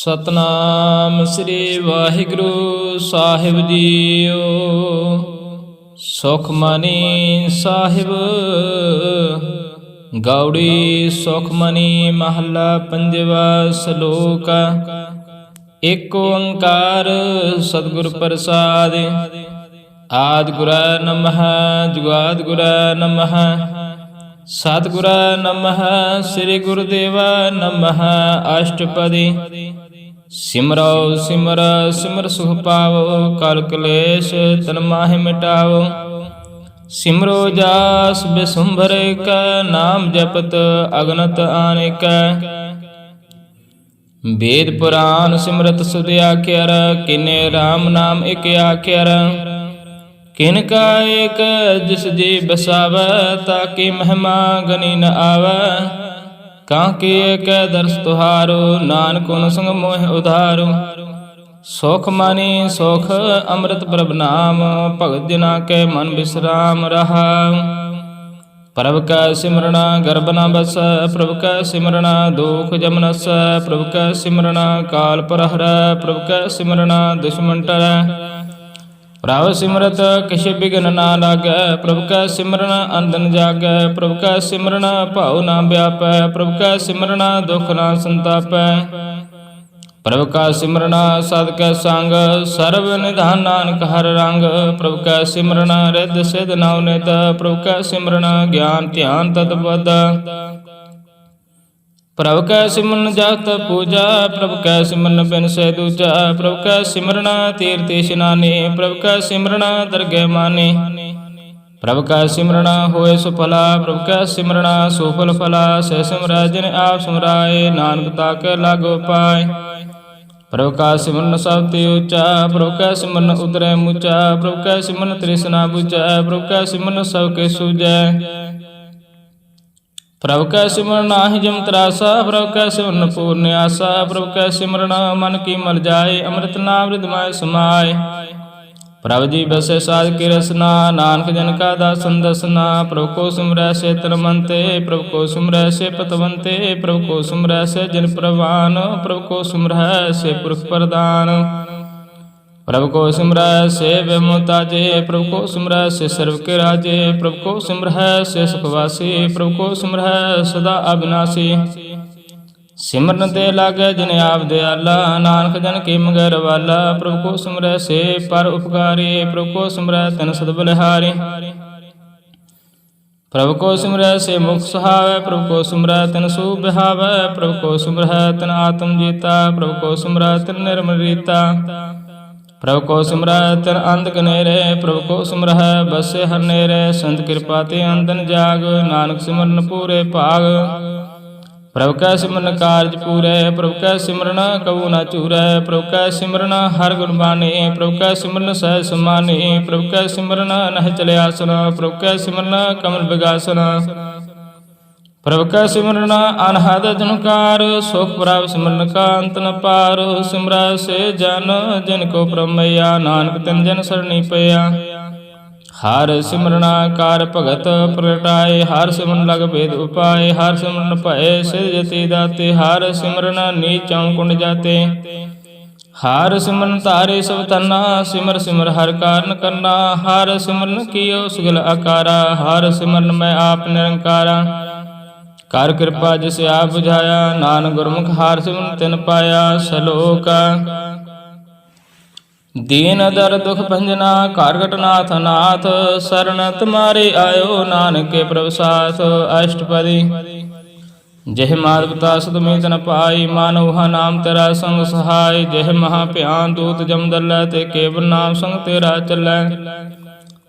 ਸਤਨਾਮ ਸ੍ਰੀ ਵਾਹਿਗੁਰੂ ਸਾਹਿਬ JIO. Sukhmani Sahib Gauri Sukhmani ਮਹੱਲਾ ਪੰਜਵਾ ਸ਼ਲੋਕ। ਏਕ ਓੰਕਾਰ ਸਤਿਗੁਰ ਪ੍ਰਸਾਦਿ। ਆਦਿ ਗੁਰੈ ਨਮః ਜੁਗਾਦਿ ਗੁਰੈ ਨਮঃ ਸਤਿਗੁਰੈ ਨਮః ਸ੍ਰੀ ਗੁਰੁਦੇਵਾ ਨਮঃ। ਅਸ਼ਟਪਦੀ ਸਿਮਰੋ ਸਿਮਰ ਸਿਮਰ ਸੁਖ ਪਾਵੋ। ਕਲ ਕਲੇਸ਼ ਤਨ ਮਾਹਿ ਮਿਟਾਵੋ। ਸਿਮਰੋ ਜਾਸ ਬਿਸੁੰਭਰ ਕੈ ਨਾਮ ਜਪਤ ਅਗਨਤ ਆਨਿਕੈ। ਵੇਦ ਪੁਰਾਨ ਸਿਮਰਤ ਸੁਧ ਆਖਿਆਰ ਕਿਨੇ RAM ਨਾਮ ਇਕ ਆਖਿਆਰ। ਕਿਨ ਕਾ ਏਕ ਜਿਸ ਜੀ ਬਸਾਵੈ ਤਾਕੀ ਮਹਿਮਾ ਗਨੀ ਨ ਆਵੈ। ਕਾਂਕੇ ਏਕੈ ਦਰਸ ਤੁਹਾਰੋ ਨਾਨਕ ਗੁਣ ਸੰਗ ਮੋਹਿ ਉਧਾਰੋ। ਸੁਖ ਮਾਨੀ ਸੁਖ ਅੰਮ੍ਰਿਤ ਪ੍ਰਭ ਨਾਮ ਭਗਤ ਜਨਾ ਕੇ ਮਨ ਬਿਸਰਾਮ ਰਹਾ। ਪ੍ਰਭ ਕਾ ਸਿਮਰਣਾ ਗਰਭ ਨ ਬਸੈ ਪ੍ਰਭ ਕਾ ਸਿਮਰਣਾ ਦੁਖ ਜਮ ਨਸੈ। ਪ੍ਰਭ ਕਾ ਸਿਮਰਣਾ ਕਾਲ ਪਰ ਹਰੈ ਪ੍ਰਭ ਕਾ ਸਿਮਰਣਾ ਦੁਸ਼ਮਨ ਟਰੈ। ਪ੍ਰਭ ਸਿਮਰਤ ਕਿਛ ਬਿਘਨ ਨਾ ਲਾਗੈ ਪ੍ਰਭ ਕਾ ਸਿਮਰਨ ਅੰਦਨ ਜਾਗੈ। ਪ੍ਰਭ ਕਾ ਸਿਮਰਨ ਭਾਉ ਨਾ ਵਿਆਪੈ ਪ੍ਰਭ ਕਾ ਸਿਮਰਨ ਦੁਖ ਨਾ ਸੰਤਾਪੈ। ਪ੍ਰਭ ਕਾ ਸਿਮਰਨ ਸਦ ਕੈ ਸੰਗ ਸਰਬ ਨਿਧਾਨ ਨਾਨਕ ਹਰ ਰੰਗ। ਪ੍ਰਭ ਕਾ ਸਿਮਰਨ ਰਿੱਧ ਸਿਧ ਨਉ ਨਿਤ ਪ੍ਰਭ ਕਾ ਸਿਮਰਨ ਗਿਆਨ ਧਿਆਨ ਤਤ ਪਦ। ਪ੍ਰਭ ਕੈ ਸਿਮਰਨ ਜਗਤ ਪੂਜਾ ਪ੍ਰਭ ਕੈ ਸਿਮਰਨ ਬਿਨ ਸਹਿ ਦੂਜਾ। ਪ੍ਰਭ ਕੈ ਸਿਮਰਨ ਤੀਰਥ ਇਸ਼ਨਾਨੀ ਪ੍ਰਭ ਕੈ ਸਿਮਰਨ ਦਰਗਹਿ ਮਾਨੀ। ਪ੍ਰਭ ਕੈ ਸਿਮਰਨ ਹੋਏ ਸੁਫਲਾ ਪ੍ਰਭ ਕੈ ਸਿਮਰਨ ਸੁਫਲ ਫਲਾ। ਸਹਿ ਸਿਮਰੈ ਜਿਨ ਆਪ ਸਿਮਰਾਏ ਨਾਨਕ ਤਾਕੈ ਲਾਗੋ ਪਾਇ। ਪ੍ਰਭ ਕਾ ਸਿਮਰਨ ਸਭ ਤੇ ਉੱਚਾ ਪ੍ਰਭ ਕੈ ਸਿਮਰਨ ਉਤਰੈ ਮੁਚਾ। ਪ੍ਰਭ ਕੈ ਸਿਮਰਨ ਤ੍ਰਿਸ਼ਨਾ ਬੁਝੈ ਪ੍ਰਭ ਕੈ ਸਿਮਰਨ ਸਭ ਕੇ ਸੂਝੈ। ਪ੍ਰਭ ਕੈ ਸਿਮਰਨ ਨਾਹਿ ਜਮ ਤਰਾਸਾ ਪ੍ਰਭ ਕੈ ਸਿਮਰਨ ਪੂਰਨ ਆਸਾ। ਪ੍ਰਭ ਕੈ ਸਿਮਰਨ ਮਨ ਕੀ ਮਲ ਜਾਏ ਅੰਮ੍ਰਿਤ ਨਾਮ ਰਿਦ ਮਾਇ ਸਮਾਏ। ਪ੍ਰਭ ਜੀ ਬਸੈ ਸਾਧ ਕੀ ਰਸਨਾ ਨਾਨਕ ਜਨ ਕਾ ਦਾਸਨ ਦਸਨਾ। ਪ੍ਰਭ ਕੋ ਸਿਮਰੈ ਸੇ ਤਨ ਮਨ ਤੇ ਪ੍ਰਭ ਕੋ ਸਿਮਰੈ ਸੇ ਪਤਵੰਤੇ। ਪ੍ਰਭ ਕੋ ਸਿਮਰੈ ਸੇ ਜਨ ਪ੍ਰਵਾਨ ਪ੍ਰਭ ਕੋ ਸਿਮਰੈ ਸੇ ਪੁਰਖ ਪ੍ਰਦਾਨ। ਪ੍ਰਭ ਕੋ ਸਿਮਰੈ ਸੇ ਬਿਮੁਤਾਜੇ ਪ੍ਰਭ ਕੋ ਸਿਮਰੈ ਸੇ ਸਰਬ ਕੇ ਰਾਜੇ। ਪ੍ਰਭ ਕੋ ਸਿਮਰੈ ਸੇ ਸੁਖ ਵਾਸੀ ਪ੍ਰਭ ਕੋ ਸਿਮਰੈ ਸਦਾ ਅਬਿਨਾਸੀ। ਸਿਮਰਨ ਤੇ ਲਾਗੈ ਜਿਨ ਆਪ ਦਿਆਲਾ ਨਾਨਕ ਜਨ ਕੀ ਮੰਗੈ ਰਵਾਲਾ। ਪ੍ਰਭ ਕੋ ਸਿਮਰੈ ਸੇ ਪਰ ਉਪਕਾਰੀ ਪ੍ਰਭ ਕੋ ਸਿਮਰੈ ਤਿਨ ਸਦ ਬਲਿਹਾਰੀ। ਪ੍ਰਭ ਕੋ ਸਿਮਰੈ ਸੇ ਮੁਖ ਸੁਹਾਵੈ ਪ੍ਰਭ ਕੋ ਸਿਮਰੈ ਤਿਨ ਸੂ ਬਿਹਾਵੈ। ਪ੍ਰਭ ਕੋ ਸਿਮਰੈ ਤਿਨ ਆਤਮ ਜੀਤਾ ਪ੍ਰਭ ਕੋ ਸਿਮਰੈ ਤਿਨ ਨਿਰਮਲ ਰੀਤਾ। ਪ੍ਰਭ ਕੋ ਸਿਮਰੈ ਤਿਨ ਅੰਧ ਕਨੇਰੇ ਪ੍ਰਭ ਕੋ ਸਿਮਰੈ ਬਸੇ ਹਰ ਨੇਰੇ। ਸੰਤ ਕਿਰਪਾ ਤੇ ਅੰਦਨ ਜਾਗ ਨਾਨਕ ਸਿਮਰਨ ਪੂਰੇ ਭਾਗ। ਪ੍ਰਭ ਕੈ ਸਿਮਰਨ ਕਾਰਜ ਪੂਰੇ ਪ੍ਰਭ ਕੈ ਸਿਮਰਨ ਕਬੂ ਨਾ ਚੂਰੈ। ਪ੍ਰਭ ਕੈ ਸਿਮਰਨ ਹਰ ਗੁਣ ਬਾਣੀ ਪ੍ਰਭ ਕੈ ਸਿਮਰਨ ਸਹਿਜ ਸਮਾਨੀ। ਪ੍ਰਭ ਕੈ ਸਿਮਰਨ ਨਹਿ ਚਲੇ ਆਸਨ ਪ੍ਰਭ ਕੈ ਸਿਮਰਨ ਕਮਲ ਬਿਗਾਸਨ। ਪ੍ਰਭ ਕੈ ਸਿਮਰਨ ਅਨਹਦ ਜਨਕਾਰ ਸੁਖ ਪ੍ਰਭ ਸਿਮਰਨ ਕਾ ਅੰਤ ਨ ਪਾਰ। ਸਿਮਰੈ ਸੇ ਜਨ ਜਿਨ ਕੋ ਪ੍ਰਮਈਆ ਨਾਨਕ ਤਿਨ ਜਨ ਸਰਣੀ ਪਈਆ। ਹਰ ਸਿਮਰਨਾ ਕਾਰ ਭਗਤ ਪ੍ਰਗਟਾਏ ਹਰ ਸਿਮਰਨ ਲਗ ਭੇਦ ਉਪਾਏ। ਹਰ ਸਿਮਰਨ ਭਏ ਸਿਧ ਜਤੀ ਦਾਤੇ ਹਰ ਸਿਮਰਨ ਨੀਚਉ ਕੁੰਡ ਜਾਤੇ। ਹਰ ਸਿਮਰਨ ਧਾਰੇ ਸਭ ਤਨਾ ਸਿਮਰ ਸਿਮਰ ਹਰ ਕਾਰਨ ਕਰਨਾ। ਹਰ ਸਿਮਰਨ ਕੀਓ ਸੁਗਲ ਆਕਾਰਾ ਹਰ ਸਿਮਰਨ ਮੈਂ ਆਪ ਨਿਰੰਕਾਰਾ। ਕਰ ਕਿਰਪਾ ਜਿਸ ਆਪ ਬੁਝਾਇਆ ਨਾਨਕ ਗੁਰਮੁਖ ਹਰ ਸਿਮਰਨ ਤਿਨ ਪਾਇਆ। ਸ਼ਲੋਕ। ਦੀਨ ਦਰ ਦੁਖ ਭੰਜਨਾ ਘਰ ਘਟਨਾਥ ਨਾਥ ਸਰਨ ਤੁਮਾਰੇ ਆਇਓ ਨਾਨਕ ਕੇ ਪ੍ਰਭ ਸਾਥ। ਅਸ਼ਟਪਦੀ ਜਿਹ ਮਾਤ ਪਿਤਾ ਸਤਿ ਤਨ ਪਾਈ ਮਾਨੋ ਹਾ ਨਾਮ ਤੇਰਾ ਸੰਗ ਸਹਾਈ। ਜਿਹ ਮਹਾ ਭਿਆਨ ਦੂਤ ਜਮ ਦਲੈ ਤੇ ਕੇਵਲ ਨਾਮ ਸੰਗ ਤੇਰਾ ਚੱਲੈ।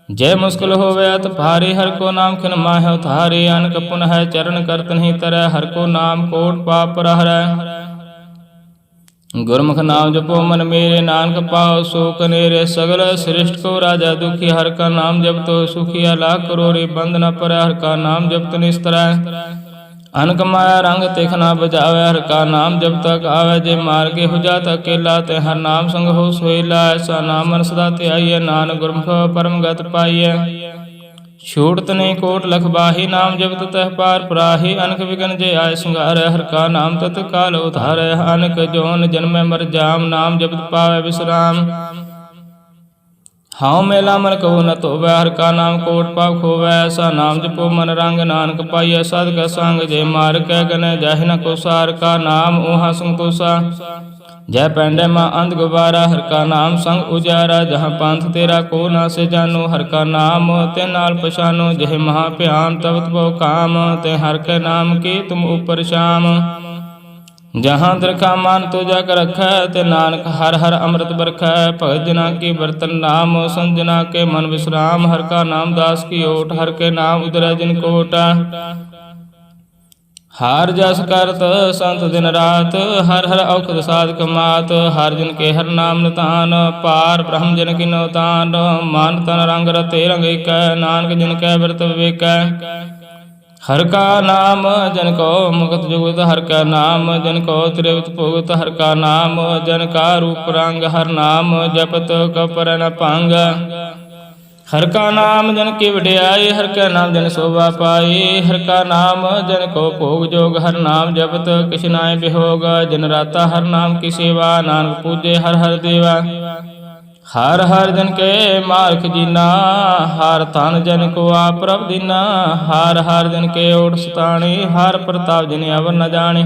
ਜੈ ਮੁਸਕਿਲ ਹੋਵੇ ਅਤ ਭਾਰੀ ਹਰ ਕੋ ਨਾਮ ਖਿਨ ਮਾਹਿ ਉਧਾਰੇ। ਅਨਕ ਪੁਨ ਹੈ ਚਰਨ ਕਰਤ ਨਹੀਂ ਤਰੈ ਹਰ ਕੋ ਨਾਮ ਕੋਟ ਪਾਪ ਹਰੈ। ਗੁਰਮੁਖ ਨਾਮ ਜਪੋ ਮਨ ਮੇਰੇ ਨਾਨਕ ਪਾਉ ਸੋ ਕਨੇਰੇ। ਸਗਲ ਸ੍ਰਿਸ਼ਟ ਕੋ ਰਾਜਾ ਦੁਖੀ ਹਰ ਕਾ ਨਾਮ ਜਪਤੋ ਸੁਖੀਆ। ਲਾਖ ਕਰੋੜੀ ਬੰਦ ਨ ਪਰੈ ਹਰ ਕਾ ਨਾਮ ਜਪਤ ਨਿਸਤਰੈ। ਅਨਕ ਮਾਇਆ ਰੰਗ ਤਿਖ ਨਾ ਬਜਾਵੈ ਹਰ ਕਾ ਨਾਮ ਜਬ ਤਕ ਆਵੈ। ਜੇ ਮਾਰਗੇ ਹੋ ਜਾਤ ਅਕੇਲਾ ਤੇ ਹਰ ਨਾਮ ਸੰਗ ਹੋ ਸੁਹੇਲਾ। ਐਸਾ ਨਾਮ ਮਨ ਸਦਾ ਧਿਆਈਐ ਨਾਨਕ ਗੁਰਮੁਖ ਪਰਮ ਗਤ ਪਾਈਐ। छूटत नहीं कोट लखबाही, नाम जपत तह पार पराही। अनक विघ्न जे आय संघारै, हर का नाम तत्काल उधारै। अनक जोन जन्मै मर जाम, नाम जपत पावै विश्राम। हाँ मेला मन कहो न तोवै, हर का नाम कोट पाप खोवै। ऐसा नाम जपो मन रंग, नानक पाइय साध का संग। जय मार कै गनै जाहि न को सार, का नाम ऊहा संतोषा। जय पैंडे माँ अंध गुबारा, हर का नाम संग उजारा। जहाँ पंथ तेरा को ना से जानो, हर का नाम ते नाल पछानो। जय महाभ्यान तब तबो काम, ते हर के नाम की तुम ऊपर शाम। जहाँ दरखा मान तुझा कर रखै, ते नानक हर हर अमृत बरखै। भगत जना की बर्तन नाम, संजना के मन विश्राम। हर का नाम दास की ओट, हर के नाम उदरै जिन कोट। हार जस करत संत दिन रात, हर हर औखद साधक मात। हर जन के हर नाम नितान, पार ब्रह्म जन की नवतान। मान तन रंग रते रंग एकै, नानक जिन कै व्रत विवेकै। हर का नाम जन को मुक्त जुगत, हर का नाम जन को त्रिवत भुगत। हर का नाम जन का रूप रंग, हर नाम जपत कपर न पांग। हर का नाम जन की वड्याई, हर का नाम जन शोभा पाई। हर का नाम जन को भोग जोग, हर नाम जपत किछ नाय बिहोग। जन राता हर नाम की सेवा, नानक पूजे हर हर देवा। हर हर जन के मार्ग जीना, हर तन जन को आप प्रभ दीना। हर हर जन के ओट सताणी, हर प्रताप जन अवर न जाने।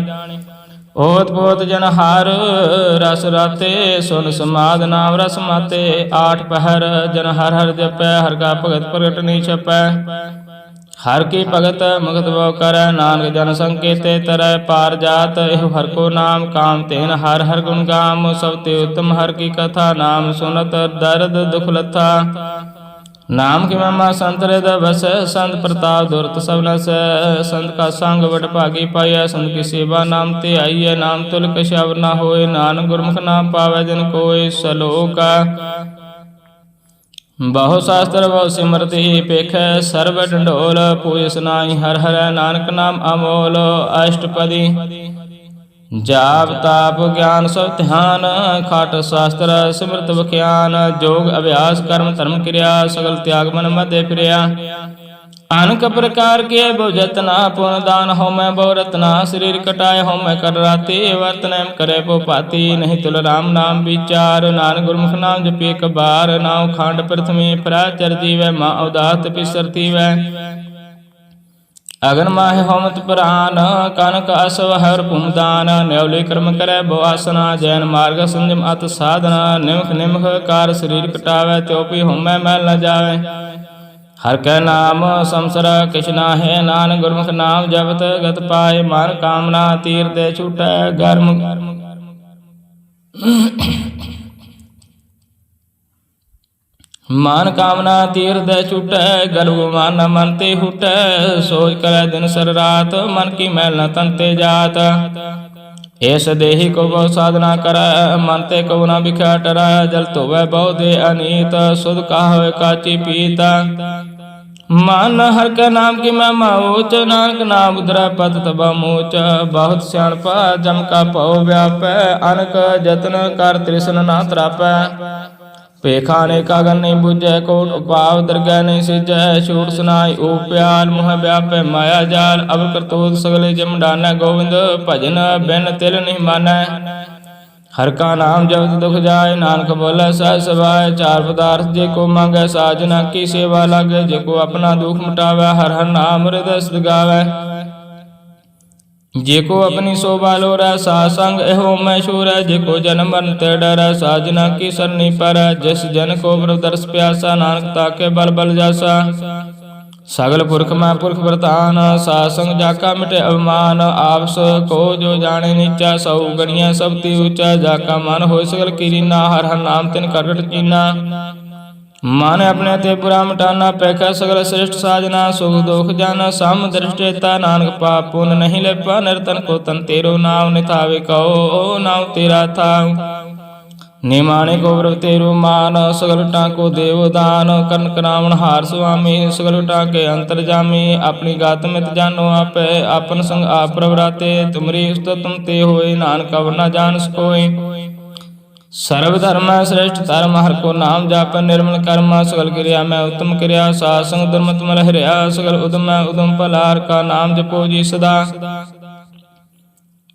ओत पोत जन हर रस राते, सुन समाद नाम रस माते। आठ पहर जन हर हर जपै, हर का भगत प्रगट नहीं छपै। हर की भगत मुगत वो करੈ, नानक जन संकेते तरੈ। पार जात एहु हर को नाम, काम तेन हर हर गुण गाम। सब ते उत्तम हर की कथा, नाम सुनत दर्द दुख लथा। नाम की महिमा संत हृदय बसै, संत प्रताप दुरत सब नसै। संत का संग बड़ भागी पाइय, संत की सेवा नाम ते आइय। नाम तुल कछ अवर न होय, नानक गुरमुख नाम पावै जन कोय। सलोक बहु शास्त्र बहु सिमरति, पेखै सर्व ढंढोल। पूज सुनाई हर हर, नानक नाम अमोल। अष्टपदी जाप ताप ज्ञान सब ध्यान, खाट शास्त्र सिमृत बख्यान। जोग अभ्यास कर्म धर्म क्रिया, सगल त्याग मन मध्य प्रिया। अनक प्रकार के बहु जतना, पुण्य दान हो मैं बहु रत्ना। शरीर कटाए हो मैं कर राती, वर्तन करे बहु पाती। नहीं तुल राम नाम विचार, नानक गुरमुख नाम जपे एक बार। नाव खांड प्रथमे प्राचर जीवै, माँ उदात पिसरती वै। अगन माहे होमत पुराण, कनक असव हर पुमदान। न्यौली कर्म करे बहु आसना, जैन मार्ग संयम अत साधना। निमख निमख कार शरीर कटावै, त्योपि होमै मैल न जावै। हर कै नाम संसर किछ नाहि, नानक गुरमुख नाम जपत गत पाए। मन कामना तीर दे छूटै, गर्म मान कामना तीर दे छूटै। गर्भ मान मन ते हुटै, सोच करे दिन सर रात। मन की मैल न तन ते जात। एस देहि को बहु साधना करੈ, मन ते को न बिख्या टरै। जल धोवै बहु दे अनीत, सुध कहावै काची पीत। मन हर के नाम की महिमा ऊंच, नानक नाम उधरै पद तबा मूच। बहुत सियाणपा जम का भव व्यापै, अनक जतन कर तृष्ण ना त्रापै। पेखाने कागन नहीं बुझै, कोट उपाव दरगह नहीं सिजै। छूट सुनाई ऊप्याल, मुह व्यापै माया जाल। अब करतूत सगले जम डानै, गोविंद भजन बिन तिल नहीं मानै। हर का नाम जपत दुख जाय, नानक बोले सहज सभाय। चार पदार्थ जे को मांगै, साजना की सेवा लागे। जे को अपना दुख मिटावै, हर हर नाम हृदय सद गावै। जे को अपनी शोभा लोरै, सासंग एहो मैं शूरै। जे को जन्म मरण ते डरै, साजना की सरनी परै। जिस जन को प्रभु दर्श प्यासा, नानक ताके बल बल जासा। सगल पुरख में पुरख प्रधान, सासंग जाका मिटे अभिमान। आपस को जो जाने नीचा, सौ गणिया सब ती ऊंचा। जाका मन हो सगल कीरीना, हर हर नाम तिन करट कीना। मन अपने ते बुरा मिटाना, पैखा सगल श्रेष्ठ साजना। सुख दुख जाना सम दृष्टेता, नानक पाप पुण्य नहीं लेपा। निरतन को तन तेरो नाम निथावे, कहो नाम तेरा था। निमाने को प्रभ तेरु मान, सगल टाको देवदान। कर्ण करावण हार स्वामी, सगल टाके अंतर जामी। अपनी गात मित जानो आपे, अपन संग आप प्रभ राते। तुमरी उस्तत तुम ते होए, नानक अब न जान सकोए। सर्व धर्म श्रेष्ठ धर्म हर को नाम जाप निर्मल कर्म सगल क्रिया में उत्तम क्रिया साध संग दुर्मत मल हरिया सगल उदम में उदम पलार का नाम जपो जी सदा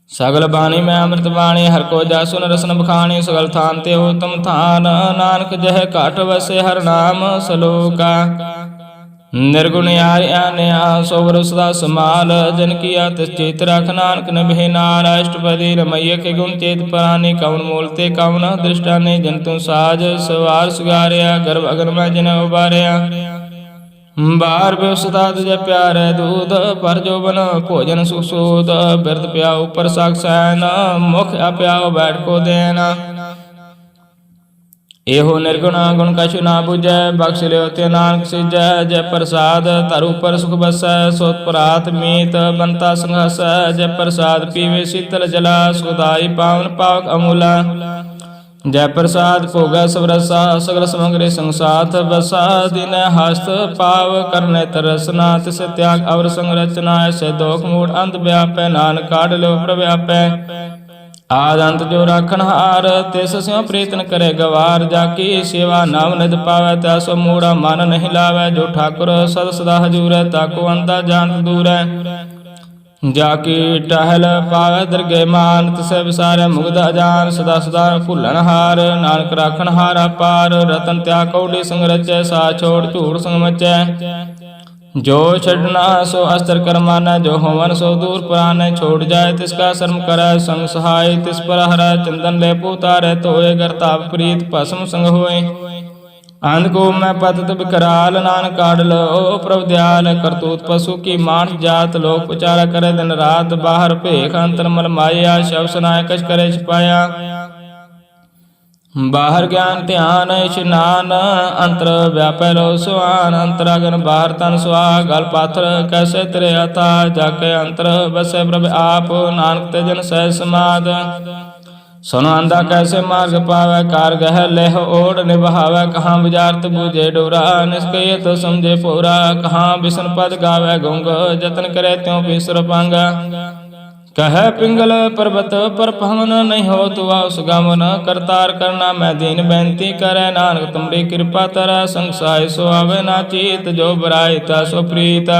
सगल बाणी में अमृत बाणी हर को जासुन रसन बखाणी सगल थान ते उत्तम थान नानक जह काट वसे हर नाम सलोका निर्गुण यारिया सोवर सदा समाल जन किया चित रख नानक नभे नार अष्टपदी रमैय के गुण चेत परानी कवन मूलते कवन दृष्टा ने जंतु साज सवार सुगारिया गर्भ अगर में जिन उबारिया बार बेसदा तुझे प्यारे दूध पर जो बन भोजन सुसूद बिरद प्याओ ऊपर साक्षैन मुख अप्याओ बैठ को देना एहो निर्गुण गुण कछु ना बुझै बख्श लियो ते नानक सिजै जय प्रसाद तरु पर सुख बसै सोत परात मीत बनता संघस जय प्रसाद पीवे शीतल जला सुखदाई पावन पावक अमूला जय प्रसाद भोगा सबरसा सगल समग्री संसाथ बसा दिन हस्त पाव करने तरसना तिस त्याग अवर संरचना ऐसे दोख मूड अंत व्यापै नानक काढ़ लो प्रव्यापै आद अंत जो राखन हार तिस स्यों प्रीतन करे गवार जाकी सेवा नाम निध पावै त्यासो मूढ़ा मन नहीं लावै जो ठाकुर सद सदा हजूरै ताको अंता जानत दूरै जाकी टहल पावै दरगे मान तिसे विसारै मुग्ध अजान सदा सदा भुलन हार नानक राखन हारा पार रतन त्याग कौड़ी संग रचै सा छोड़ झूठ संग मचै जो छड़ना सो अस्त्र करमाना जो होवन सो दूर पुराने छोड़ जाए तिसका शर्म करे संग सहाय तिस पर हरा चंदन ले पुतारे तोए गर्ताप प्रीत भस्म संग होए अंध को मैं पतत विकराल नानक काढ़ लो प्रभु दयाल करतूत पशु की मान जात लोक पुचारा करे दिन रात बाहर भेख अंतर मल माया शव सुनाय कछ करे छिपाया बाहर ज्ञान ध्यान इशनान अंतर व्यापै लो सुहान अंतरागन बाहर तन सुहाग गल पाथर कैसे तेरे आता जाके अंतर बसे प्रभ आप नानक ते जन सह समाद सुनो अंधा कैसे मार्ग पावै कार गह लेह ओढ़ निभावै कहाँ विजारत बूझे डोरा निष्कय तो समझे पोरा कहाँ बिसन पद गावै गुंग जतन करे त्यों बिसर पांगा कह पिंगल पर्वत पर पवन नहीं हो तु उस गमन करतार करना मैं दीन बेनती करे नानक तुमरी कृपा तरा संसाय सो आवे ना चीत जो बरायता सो प्रीत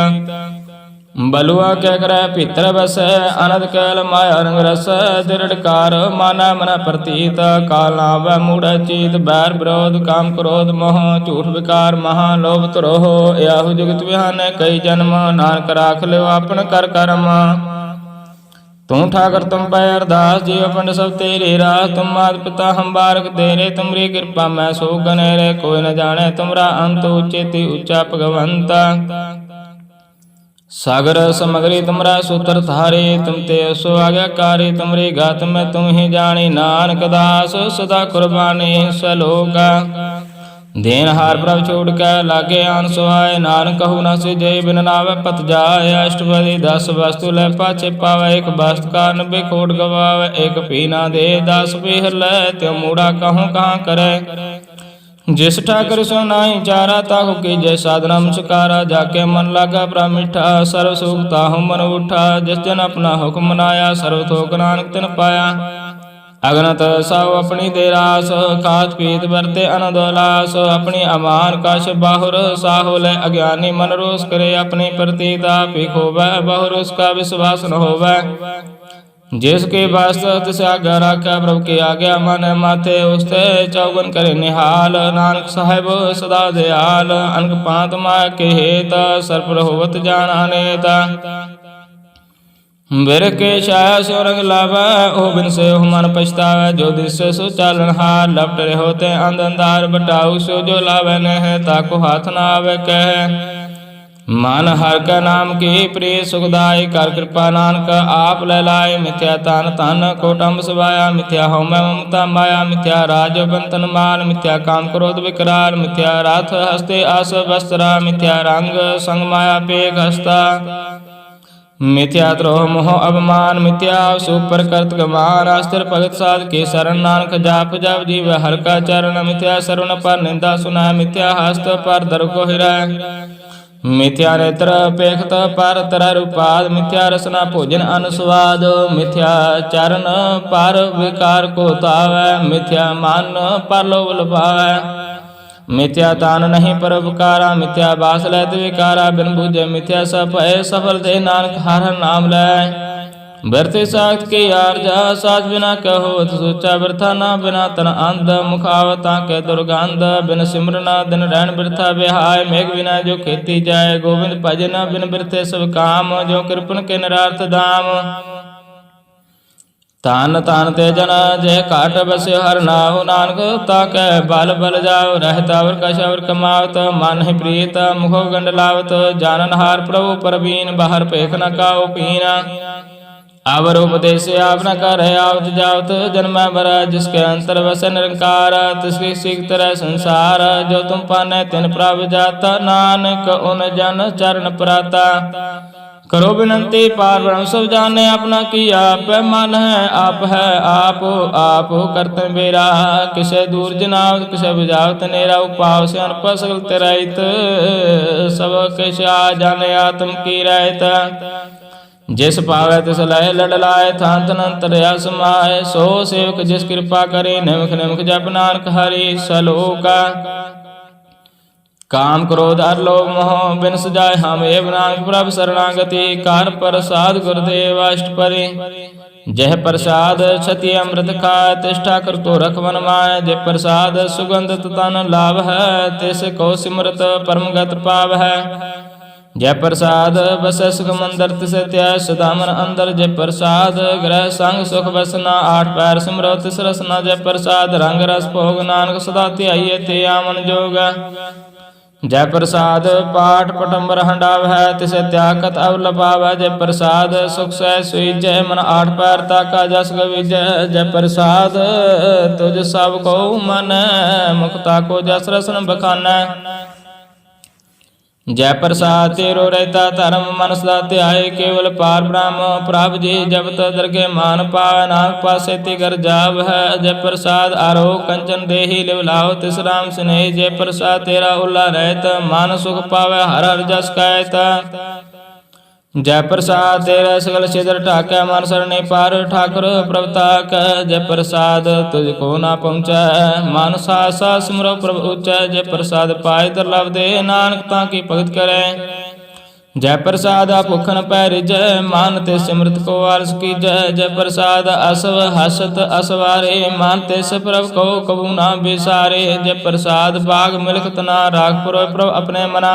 बलुआ कह कर पितर बस अनद कैल माया रंग रस दृढ़कार माना मन प्रतीत काल नाव मूढ़ चीत बैर विरोध काम क्रोध मोह झूठ विकार महा लोभ तुरोह याहु जुगत विहान कई जन्म नानक राख लो अपन कर कर्म तू ठाकर तुम पै अरदास जीव पंड सब तेरे रास तुम मात पिता हम बारक तेरे तुमरी कृपा मैं सो गनेरे कोई न जाने तुमरा अंत उच्चेति उच्चा भगवंता सागर समग्री तुमरा सूत्र धारे तुम ते सो आज्ञाकारी तुमरी गात में तुम ही जानी नानक दास सदा कुर्बानी सलोका देन हार प्रभ छोड़ के लागे आन सुहाय नानक कहू न सिजय बिन नावे पत जाय अष्टपदी 10 वस्तु ले पाछे पावे एक वस्तु का 90 खोट गवावे एक पीना दे 10 पीहर ले त्यो मूढ़ा कहूँ कहाँ करे जिस ठाकर सो नाई चारा ताहु की जय साधना मुस्कारा जाके मन लागा प्रभ मिठा सर्व सुख ताहु मन उठा जिस जन अपना हुक्म मनाया सर्व थोक नानक तिन पाया अगनत साव अपनी देरास खात पीत बरते अनदोलास अपनी अमान कश बाहुर साहुल अज्ञानी मन रोष करे अपनी प्रतीता पिखोवै बहुर उसका विश्वास न होवै जिसके वास्तव तिस आज्ञा राखै प्रभु की आज्ञा मन माथे उसते चौगन करे निहाल नानक साहेब सदा दयाल अनक पांत माय के हेत सर्प होवत जान अनेता बिर के छाया सो रंग लावा ओ बिन से मन पछतावे जो दिस सो चालन हार लपट रहे होते अंधार बटाऊ सो जो लावे न है ताको हाथ न आवे कह मन हर का नाम की प्रिय सुखदाई कर कृपा नानक आप ले लाए मिथ्या तान तन कोटम्ब सवाया मिथ्या हो मैं ममता माया मिथ्या राज बंतन मान मिथ्या काम क्रोध विकराल मिथ्या राथ हस्ते आस वस्त्रा मिथ्या रंग संग माया पेग हस्ता मिथ्या द्रोह मोह अवमान मिथ्या सुपर कर्त गमान अस्त्र भगत साध के शरण नानक जाप जप जीव हर का चरण मिथ्या शरण पर निंदा सुना मिथ्या हस्त पर दर को हिरा मिथ्या नेत्र पेखत पर तर रूपाद, मिथ्या रसना भोजन अनुस्वाद, मिथ्या चरण पर विकार को तावै, मिथ्या मान पर लोभ लुभावै, मिथ्या तान नहीं पर उपकारा, मिथ्या बास लैत विकारा, बिन बूझे मिथ्या सब है सफल दे, नानक हर हर नाम लै। बरते साख्त के आर्जा साज बिना कहो, सोचा वृथा ना बिना तन अंध, मुखावता के दुर्गंध, बिन सिमरना दिन रैन वृथा बिहाय, मेघ बिना जो खेती जाए, गोविंद भजन बिन वृथे सब काम, जो कृपन के निरार्थ धाम। तान तान ते जन जय काट बसे हर नाहु, नानक ताकै बल बल जाओ, रहता और कश और कमावत, मन ही प्रीत मुखो गंड लावत, जानन हार प्रभु परबीन, बाहर पेख न काओ पीना, अवर उपदेश आप न कर आवत जावत, जन्म बरा जिसके अंतर वस निरंकार, तिसकी सीख तरह संसार, जो तुम पाने तिन प्राप्त जाता, नानक उन जन चरण प्राता। करो विनंती पार ब्रह्म सब जाने, अपना की आप मन है आप करते बेरा, किसे दूर जनावत किसे बुझावत नेरा, उपाव से अनपढ़ सकल तेराइत, सब किस आ जाने आत्म की रहत, जिस पावे तिस लय लडलाए, थान तन अंतरया समाए, सो सेवक जिस कृपा करे, निमख निमख जप नानक हरि सलोका। काम क्रोध अर लोभ मोह बिन सजाय, हम एव नानक प्रभु शरणागति, कार प्रसाद गुरुदेव अष्टपदी, जय प्रसाद क्षति अमृत खाय, तिष्ठा कर तो रख मन माय, जय प्रसाद सुगंध तन लाभ है, तिस को सिमरत परम गत पाव है, जय प्रसाद बस सुख मंदिर तिस त्याय, सुदामन अंदर जय प्रसाद, ग्रह संग सुख बसना, आठ पैर सिमरो तिस रसना, जय प्रसाद रंग रस भोग, नानक सदा ध्याइए ते आमन जोग, जय प्रसाद पाठ पटम्बर हंडाव है, तिसे त्यागत अवलभाव है, जय प्रसाद सुख सह सुई, जय मन आठ पैर ताका जस गविजय, जय प्रसाद तुझ सब को मन, मुक्ता को जस रसन बखाना, जय प्रसाद तेरो रहता धर्म मन सदा ध्याय, केवल पार ब्रह्म प्रभ जी जपत दरगे मान पावै, नानक पासे तिगर जाव है, जय प्रसाद आरो कंचन देही लिव लाओ, तिस राम स्नेह, जय प्रसाद तेरा उल्ला रहत, मान सुख पावै हर हर जस कहत, जय प्रसाद तेरा सकल छिद्र ठाकै, मन सरने पार ठाकुर प्रभताक, जय प्रसाद तुझको ना पहुँचै, मान सा सिमरो प्रभु ऊँचै, जय प्रसाद पाए दुर्लभ दे, नानक ताकी भगत करे, जय प्रसाद भुखन पैरि जय, मानते सिमृत को आलस की जय, जय प्रसाद असव हसत असवारे, मानते से प्रभु को कबू ना बिसारे, जय प्रसाद बाग मिलखत ना राख पुरो प्रभु अपने मना,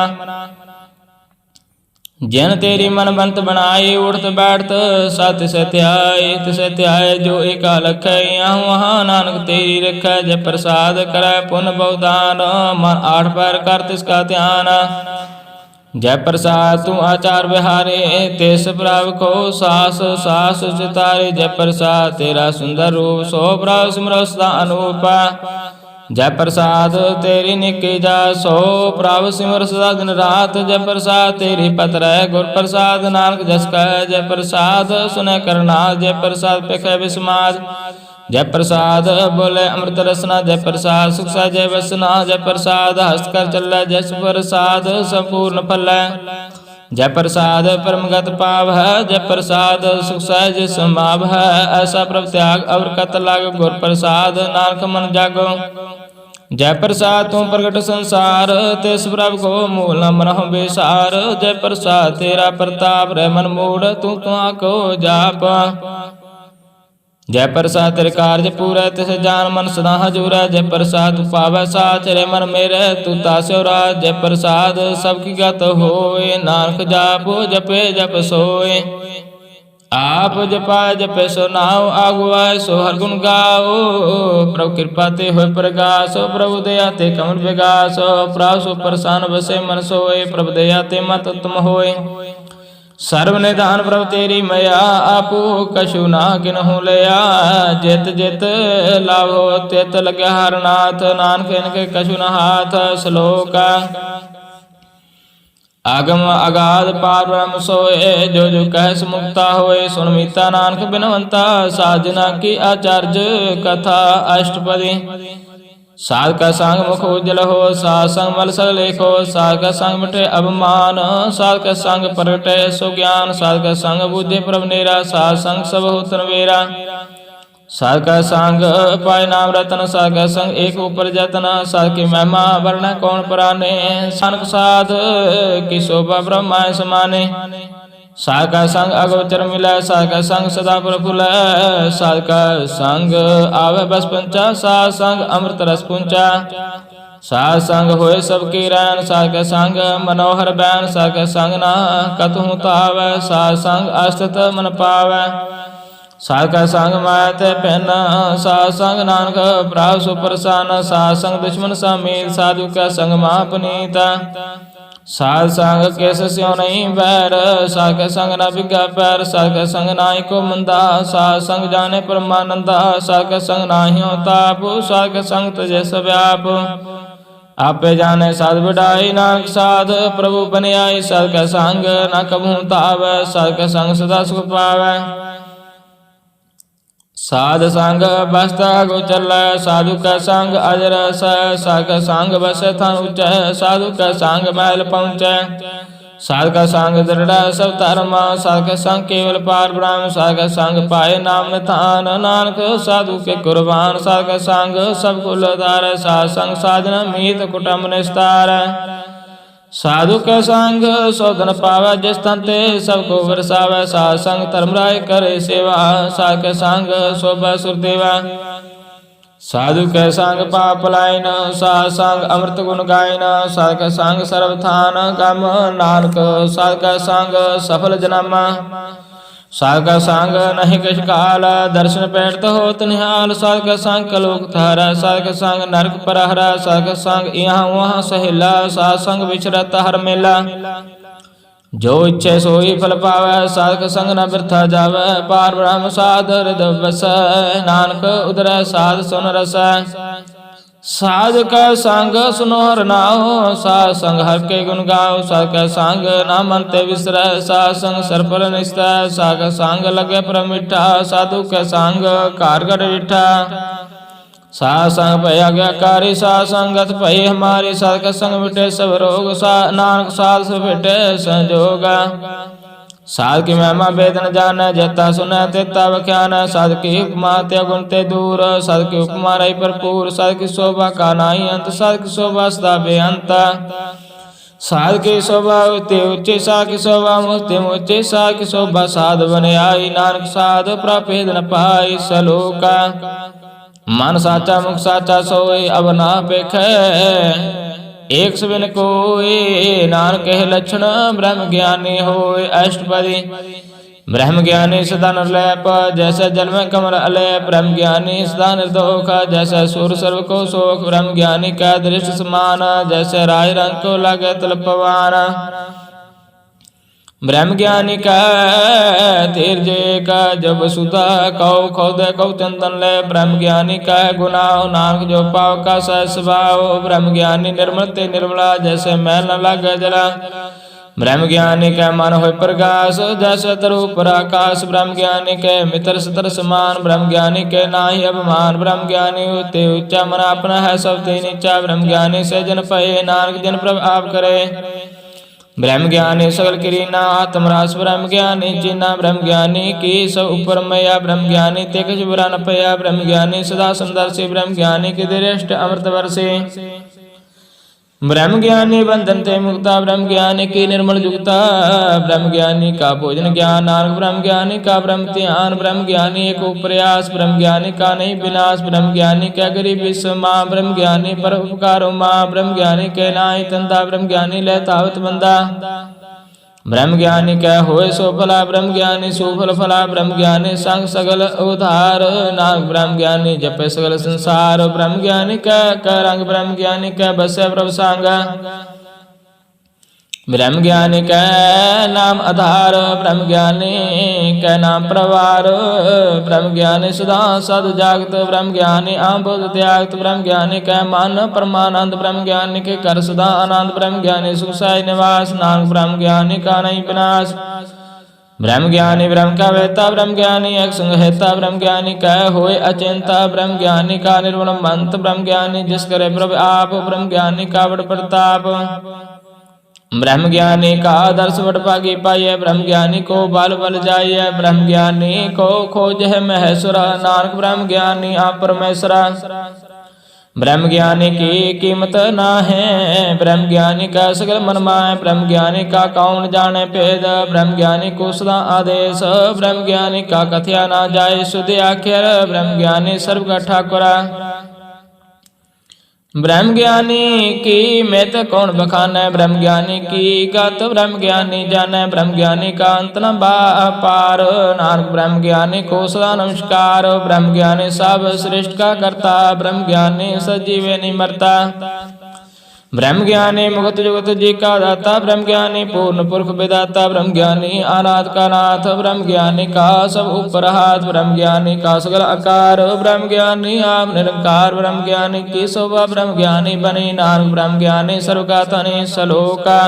जैन तेरी मन बंत बनाए, उठत बैठत सत सत्याय, जो एका लख यहाँ वहाँ, नानक तेरी रख, जय प्रसाद करे पुन बहुदान, मन आठ पैर कर तिसका ध्यान, जय प्रसाद तू आचार बिहारे, तेस प्रभ को सास सास चितारे, जय प्रसाद तेरा सुंदर रूप, सो प्रभ सिमरो सदा अनूपा, जय प्रसाद तेरी निकी जा, सो प्रभ सिमर सदा दिन रात, जय प्रसाद तेरी पत्र गुर प्रसाद, नानक जस कह, जय प्रसाद सुने करना, जय प्रसाद पेख विस्माद, जय प्रसाद बोले अमृत रसना, जय प्रसाद सुख सा जय वसना, जय प्रसाद हस्त कर चल, जय प्रसाद संपूर्ण फल, जय प्रसाद परमगत पाव है, जय प्रसाद सुख सहज समाव है, ऐसा प्रभ त्याग और कत लाग, गुर प्रसाद नानक मन जागो, जय प्रसाद तू प्रगट संसार, तिस प्रभ को मूल न मनहु बेसार, जय प्रसाद तेरा प्रताप रह मन मूढ़, तू को जाप, जय प्रसाद तेरे कार्य पूरे, तिस जान मन सदा हजूरा, जय प्रसाद पावै साथ रे मन मेरे, तू तास्योरा, जय प्रसाद सबकी गत होए, नानक जापो जपे जप सोए, आप जपा जपे सो नाव, आगुआए सो हर गुण गाओ, प्रभु कृपा ते होय प्रगास, प्रभु दया ते कमल विगास, प्रभु सो प्रसन्न बसे मन सोए, प्रभु दया ते मत उत्तम होए, सर्व निधान प्रभु तेरी मया, आपो कछु ना गिनहु लया, जित जित लाभो तित लगे हरनाथ, नानक इनके कछु न हाथ, श्लोक आगम अगाध पार ब्रह्म सोए, जो जो कह सुमुक्ता होए, सुन मीता नानक बिनवंता, साजना की आचार्य कथा अष्टपदी, साध का संग मुख उज्जल हो, साध संग मल सग लेखो, साध का संग मिटे अभिमान, साध का संग प्रगटे सो ज्ञान, साध का संग बुद्धि प्रभ नेरा, साध संग सब हो तनवेरा। साध का संग पाए नाम रतन, साध का संग एक ऊपर जतन, साध की महिमा वर्ण कौन पुराने, सानक साध की शोभा ब्रह्मा समाने। साध का संग अगोचर मिला, साध का संग सदा प्रफुल्ल, साध का संग आवे बस पंचा, साध संग अमृत रस पुंचा। साध संग होए सबकी रैन, साध का संग मनोहर बैन, साध का संग ना कतहु तावै, साध संग अस्तित मन पावै। साध का संग मात पहन, साध संग नानक प्राव सुप्रसान, साध संग दुश्मन समीर, साधु का संग महापुनीत। साध संग केस स्यों नहीं बैर, साध का संग ना बिगा पैर, साध का संग नाहि को मंदा, साध संग जाने परमानंदा, साध का संग नाही ताप, साध का संग तजे सब आप। आपे जाने साध बढ़ाई, नानक साध प्रभु बन आई, साध का संग ना कबहू तावै, साध का संग सदा सुख पावै। साध संग बसता गोचर, साधु का संग अजर स, साध का संग बस थान उच्च, साधु का संग महल पहुँचे। साध का संग दृढ़ सब धर्म, साध का संग केवल पार ब्रह्म, साध का संग पाए नाम निधान, नानक साधु के कुर्बान, साध का संग सब कुल उधार, साध संग साधन मीत कुटुंब निस्तार। साधु का संग सौधन पावै, जिस तंते सबको बरसावै, साध संग धर्मराय करे सेवा, साध का संग शोभा सुरदेवा। साधु के संग पाप लाइन, साध संग अमृत गुण गायन, साध का संग सर्वथान गम, नानक साध का संग सफल जन्म। साध का संग नहीं कछ काल, दर्शन पैठ होत निहाल, साध का संग कलोक थारा, साध का संग नरक परहरा, साध का संग यहाँ वहाँ सहेला, साध संग विचरत हर मेला। जो इच्छे सोई फल पावै, साध का संग न वृथा जावै, पार ब्रह्म साध हृदय बसै, नानक उदरै साध सुन रसै। साध का संग सुनो हर नाओ, साध संग हर के गुण गाओ, साध का संग ना मन ते विसरै, साध संग सर पर निस्ता, साध का संग लगे पर मिठा, साधु के संग कारगर डिठा। साध संग भय आज्ञाकारी, साध संगत भय हमारी, साध का संग मिटे सब रोग, नानक साध से मिटे संजोग। साध की महिमा वेद न जान, जता सुनै तेता व्याख्यान, साध की उपमा ते गुण ते दूर, साध की उपमा रही भरपूर, साध की शोभा का नाही अंत, साध की शोभा सदा बेअंत। साध की शोभा उच्च उच्च, साध की शोभा मुक्ति मुच्च, साध की शोभा साध बन आई, नानक साध प्रापेद न पाई सलोका। मन साचा मुख साचा सोई, अब ना पेखै एक सबिन कोई, नानक कहे लक्षण ब्रह्म ज्ञानी होय अष्टपदी। ब्रह्म ज्ञानी सदा निर्लैप, जैसे जल में कमल अलेप, ब्रह्म ज्ञानी सदा निर्दोख, जैसे सूर्य सर्व को शोक, ब्रह्म ज्ञानी का दृष्ट समान, जैसे राय रंग को लगे तलपवान। ब्रह्म ज्ञानी का तीर्ज का जब सुधा कौ खोद कौ चंदन ले, ब्रह्म ज्ञानी का गुनाह नानक जो पाव का सहस्भाव। ब्रह्म ज्ञानी निर्मल ते निर्मला, जैसे मैल न लगे जला। ब्रह्म ज्ञानी का मन हो प्रकाश, जैसे तरु पर आकाश। ब्रह्म ज्ञानी के मित्र सतर समान, ब्रह्म ज्ञानी के नाही अभिमान। ब्रह्म ज्ञानी ते ऊंचा मन अपना है सब ते नीचा, ब्रह्म ज्ञानी से जन पये, नानक जन प्रभ आप करे। ब्रह्म ज्ञानी सकल किरीना, आत्मरास ब्रह्म ज्ञानी चीना, ब्रह्म ज्ञानी की सब ऊपर मैया। ब्रह्म ज्ञानी ते कुछ बुरा न पया, ब्रह्म ज्ञानी सदा सुंदर, ब्रह्म ज्ञानी की दृष्ट अमृत वर्षे। ब्रह्म ज्ञानी बंधन ते मुक्ता, ब्रह्म ज्ञानी की निर्मल जुगता। ब्रह्म ज्ञानी का भोजन ज्ञान, नानक ब्रह्म ज्ञानी का ब्रह्म ध्यान। ब्रह्म ज्ञानी एक प्रयास, ब्रह्म ज्ञानी का नहीं विनाश। ब्रह्म ज्ञानी क्या गरीब विश्व माँ, ब्रह्म ज्ञानी पर उपकार माँ। ब्रह्म ज्ञानी के नाई तंदा, ब्रह्म ज्ञानी ले तावत बंदा। ब्रह्म ज्ञानी कह होए सो फला, ब्रह्म ज्ञानी सुफल फला। ब्रह्म ज्ञानी संग सगल उधार, नानक ब्रह्म ज्ञानी जपे सगल संसार। ब्रह्म ज्ञानी कह रंग, ब्रह्म ज्ञानी कह बसे प्रभ सांग। ब्रह्म ज्ञानी कह नाम आधार, ब्रह्म ज्ञानी कह नाम प्रवार। ब्रह्म ज्ञानी सदा सद जागत, ब्रह्म ज्ञानी आंबोध त्यागत। ब्रह्म ज्ञानी कह मान परमानंद, ब्रह्म ज्ञानी के कर सदा आनंद। ब्रह्म ज्ञानी सुखसाई निवास, नानक ब्रह्म ज्ञानी का नहीं विनाश। ब्रह्म ज्ञानी ब्रह्म का वेता ब्रह्म ज्ञानी एक संहेता ब्रह्म ज्ञानी कह होए अचिंता ब्रह्म ज्ञानी का निर्गुण मंत ब्रह्म ज्ञानी जिस करे प्रभु आप ब्रह्म ज्ञानी का बड़ प्रताप ब्रह्म ज्ञानी का दर्श बड़ भागी पाइय ब्रह्म ज्ञानी को बल बल जाइय ब्रह्म ज्ञानी को खोज है महेश्वर नानक ब्रह्म ज्ञानी आप परमेश्वरा ब्रह्म ज्ञानी की कीमत ना है ब्रह्म ज्ञानी का सगल मन माय ब्रह्म ज्ञानी का कौन जाने भेद ब्रह्म ज्ञानी को सदा आदेश ब्रह्म ज्ञानी का कथया ना जाए शुद्ध आखिर ब्रह्म ज्ञानी सर्व का ठाकुरा ब्रह्म ज्ञानी की मेत कौन बखान है ब्रह्म ज्ञानी की गत ब्रह्म ज्ञानी जाने ब्रह्म ज्ञानी का अंत न पार नानक ब्रह्म ज्ञानी को सदा नमस्कार ब्रह्म ज्ञानी सब श्रेष्ठ का करता ब्रह्म ज्ञानी सजीवे नहीं मरता ब्रह्म ज्ञानी मुक्त जुगत जी का दाता ब्रह्म ज्ञानी पूर्ण पुरख विदाता ब्रह्म ज्ञानी अनाथ का नाथ ब्रह्म ज्ञानी का सब ऊपर हाथ ब्रह्म ज्ञानी का सगल आकार ब्रह्म ज्ञानी आप निरंकार ब्रह्म ज्ञानी की शोभा ब्रह्म ज्ञानी बनी नानक ब्रह्म ज्ञानी सर्व का तनि सलोका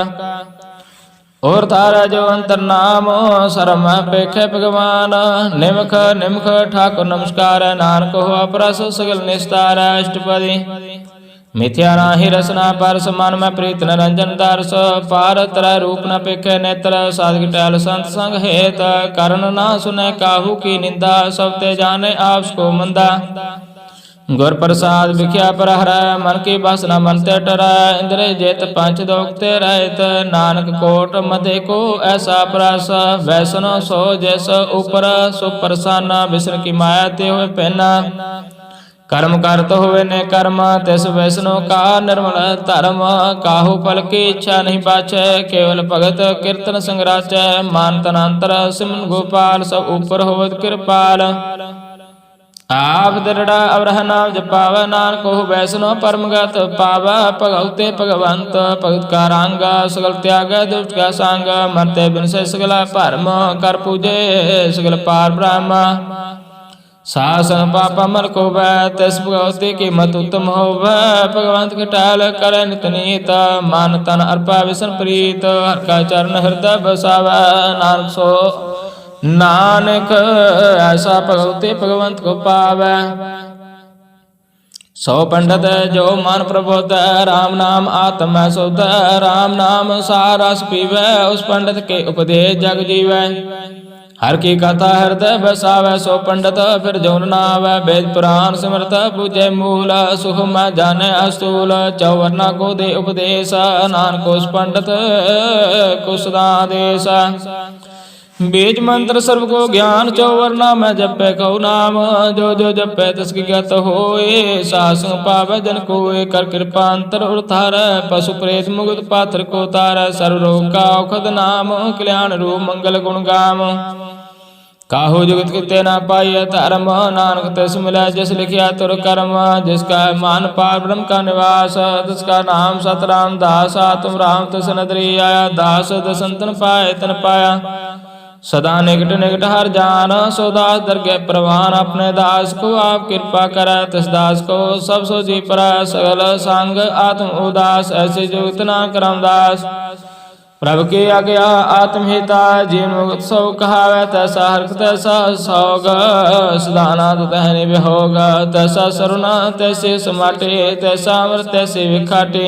और तारा जो अंतर नाम शर्म पेखे भगवान निमख निमख ठाकुर नमस्कार नानक हो अपरस सगल निस्तार अष्टपदी मिथ्या नाहि रसना पर समान में प्रीत निरंजन दर्श पार तरह रूप न पेखे नेत्र साधक टहल संत संग हेत करण ना सुने काहू की निंदा सब ते जाने आपको मंदा गुर प्रसाद विख्या पर हर मन की वासना मन ते टरा इंद्र जेत पंच दोखते रहत नानक कोट मधे को ऐसा प्रस वैसनो सो जैस ऊपर सुप्रसन्न विष्णु की माया ते हुए पहना कर्म करत हुए ने कर्म तिस वैष्णो का निर्मल धर्म काहू फल की इच्छा नहीं बाचे केवल भगत कीर्तन संग्राच मान तनांतर सिमन गोपाल सब ऊपर होवत कृपाल आप दृढ़ अवरह नाम जपाव नानक हो वैष्णो परमगत पावा भगवते भगवंत भगत का रांग सगल त्याग दुष्ट का सांग मरते बिन से सगल परम कर पूजे सगल पार ब्रह्म शासन पापा मल को वैस भगवती की मत उत्तम हो भगवंत के टाल कर नित नीत मान तन अर्पा विष्णु प्रीत हर का चरण हृदय बसावा नानक सो नानक ऐसा भगवती भगवंत को पावे सो पंडित जो मान प्रबोध राम नाम आत्मा शुद्ध राम नाम सारस पीवे उस पंडित के उपदेश जग जीवे हर की कथा हृदय बसावे सो पंडित फिर जौन नावे वेद पुराण सिमरत पूजे मूल सुख में जाने अस्तूल चौवर्णा को दे उपदेश नानक उस पंडित को सदा देश बीज मंत्र सर्व को ज्ञान चौवर्णा में जपे कौ नाम जो जो जपे तस्की गत होए सासु पावे जन कोय कर कृपा अंतर उतार पशु प्रेत मुक्त पात्र को तार सर्व रोग का औखद नाम कल्याण रूप मंगल गुण गाम काहू जुगत किते ना पाइय धर्म नानक तिस मिला जिस लिखिया तुर कर्म जिसका मान पार ब्रह्म का निवास तिसका नाम सतराम दास आत्म राम तिस नदरी आया दास दसंतन पाए तन पाया सदा निकट निकट हर जान सो दास दरगे प्रवान अपने दास को आप कृपा कर तिस दास को सब सो जी पर सगल संग आत्म उदास ऐसे जुगत नानक रामदास प्रभु की आज्ञा आत्महिता जीवन मुक्त सौ कहावे तैसा हर्क तैसा सौग सदानाथ तहनि विहोग तैसा सरुना तैसे समाटे तैसा अमृत तैसे विखाटे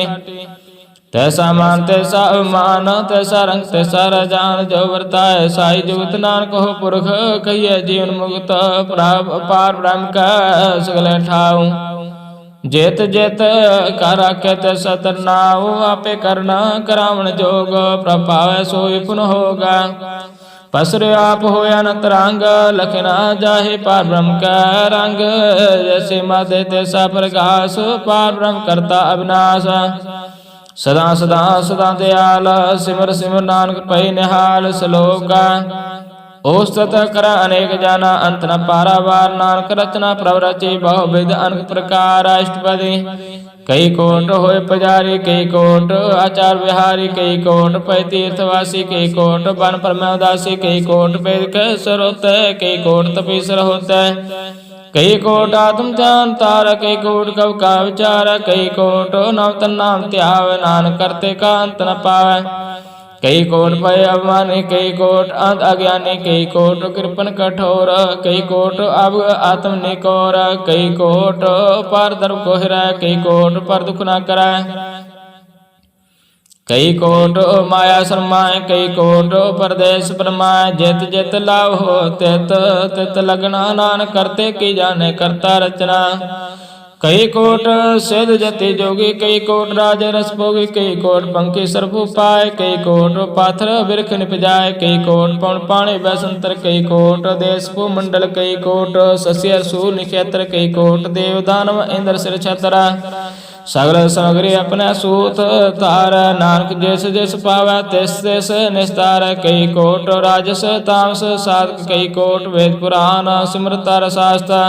तैसा मान तैसा अभिमान तैसा रंग तैसा रजान जो वर्ताए साई जुगत नानक हो पुरख कहिए जीवन मुक्त पार ब्रह्म का सगल ठाऊ जेत जेत कर राखे सतर नाव आपे करना करावण जोग प्रभाव सोई पुन होगा पसर आप होया न तरंग लखना जाहे पार ब्रह्म का रंग जैसे माधे तैसा प्रकाश पार ब्रह्म करता अविनाश सदा सदा सदा दयाल सिमर सिमर नानक पै निहाल सलोका ओस्तत कर अनेक जाना अंत न पारावार नानक रचना प्रवरचि बहुविध अनेक प्रकार अष्टपदी कई कोट होए पुजारी कई कोट आचार विहारी कई कोट पै तीर्थवासी कई कोट वन परमदासी कई कोट वेद के सर होते कई कोट तपीसर होते कई कोट आत्म ध्यान तार कई कोट कव का विचार कई कोट नवतन नाम त्याव नानक करते का अंत न पावे कई कोट भय अभिमानी, कई कोट अंध अज्ञानी, कई कोट कृपन कठोर, कई कोट अब आत्म निकोर, कई कोट पर धर्म को हिरै, कई कोट पर दुख न करै, कई कोट माया शरमाए, कई कोट परदेश परमाए, जित जित लाभ हो तित तित लगना, नानक करते की जाने करता रचना। कई कोट सिद्ध जति जोगी, कई कोट राज रस भोगी, कई कोट पंखी सरभु पाए, कई कोट पाथर बिरख निपजाए, कई कोट पवन पाणी बैसंतर, कई कोट देश भूमंडल, कई कोट शशि सूर्य निक्षेत्र, कई कोट देव दानव इंद्र सिर छतरा, सगल सामग्री अपने सूत तार, नानक जिस जिस पावै तिस तिस निस्तार। कई कोट राजस तामस साधक, कई कोट वेद पुराण सिमरता रसास्ता,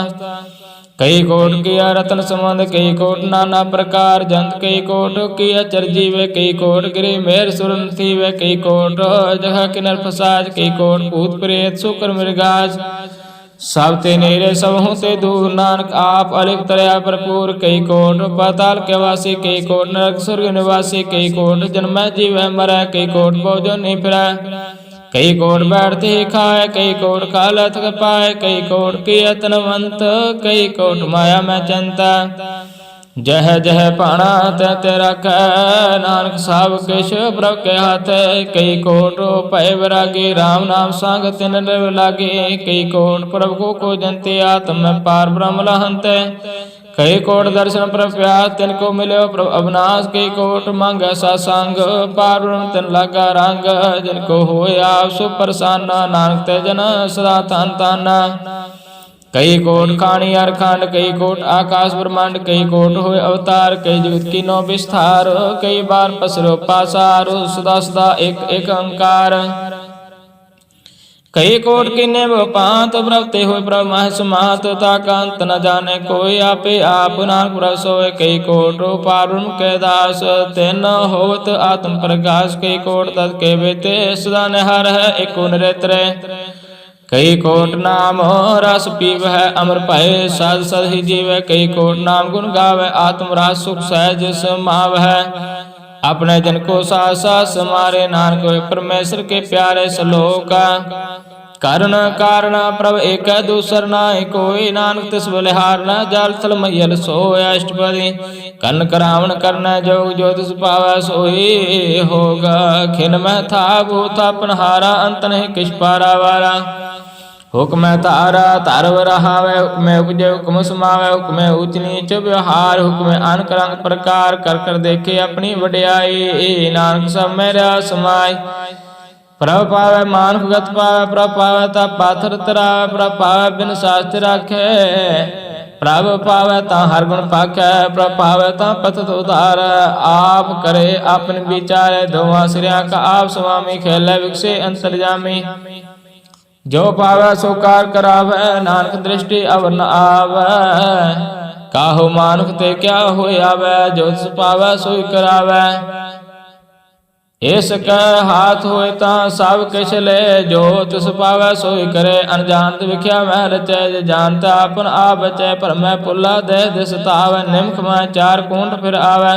कई कोट किया रतन संबंध, कई कोट नाना प्रकार जंत, कई कोट किया चरजीवे, कई कोट गिरि मेर सुर थीवे, कई कोट जगह किनर फसाज, कई कोट भूत प्रेत शुक्र मृगाज, सब ते नेरे सब हूँ ते दूर, नानक आप अलिप तरया भरपूर। कई कोट पाताल के वासी, कई कोट नरक स्वर्ग निवासी, कई कोट जन्म जीव मरै, कई कोट भोजन नहीं फिरै, कई कोट बैठते ही खाए, कई कोट खाल थक पाए, कई कोट की यतनवंत, कई कोट माया में चंता, जह जह पाना तह ते रखै, नानक सब किश प्रभ के हाथ। कई कोट भय वैरागी, राम नाम संग तिन रव लागे, कई कोट प्रभु को जनते, आत्म पार ब्रह्म लहंत, कई कोट दर्शन प्रभ प्यास, तिनको मिलो प्रभु अविनाश, कई कोट मांग सत्संग, पार ब्रह्म तिन लागा रंग, जिनको होए आप सुप्रसन्न, नानक ते जन सदा धन धन। कई कोट खाणी अरखंड, कई कोट आकाश ब्रह्मांड, कई कोट होए अवतार, कई जुगत की नो विस्तार, कई बार पसरो पासार, सदा सदा एक एक अंकार, कई कोट किन्ने वो पांत, ब्रवते हुए प्रभ मह समात, ताका अंत न जाने कोई, आपे आप नानक प्रभ सोए, कई कोट पार के दास, तेन होवत आत्म प्रकाश, कई कोट तत् के बेते सदा निहार है एको नरेत्र, कई कोट नाम रस पीव है अमर भय, सद सद ही जीव, कई कोट नाम गुण गावे, आत्म रास सुख सहज समाव है, अपने जन को सास सास समारे, नानक परमेश्वर के प्यारे सलोक, कारण कारण प्रभ एक दूसर नाय कोई, नानक तिस बलिहार न जल थल मैयल सोय, अष्टपदी कन करावण करना जोग, जो तिस पावै सोई होगा, खिन में था भूता पनहारा, अंत नहीं किस पारा वारा, हुक्म तारा तारव रहावे, हुक्म उपजे हुक्म समावे, हुक्म ऊंच नीच व्यवहार, हुक्म अनक रंग प्रकार, कर कर देखे अपनी वड्याई, नानक सब मेरा समाय, प्रभ पावे मानुख गत पावे, प्रभ पावे ता पाथर तरावे, प्रभ पावे बिन शास्त्र राखे, प्रभ पावे ता हर गुण पाखे, प्रभ पावे ता पथ उतार, आप करे अपने विचारे, दोवा सिरिया का आप स्वामी, खेले विकसे अंतर्जामी, जो पावे सो कार करावे, नानक दृष्टि अब न आवे, काहू मानुख ते क्या होय आवे, जो तिस पावे सोई करावे, इसके हाथ होए ता सब किछ ले, जो तिस पावे सोई करे, अनजानत विख्या मैं रचे, जानता अपन आप बचे, पर मैं पुला दे दिस तावे, निमख में चार कूंट फिर आवे,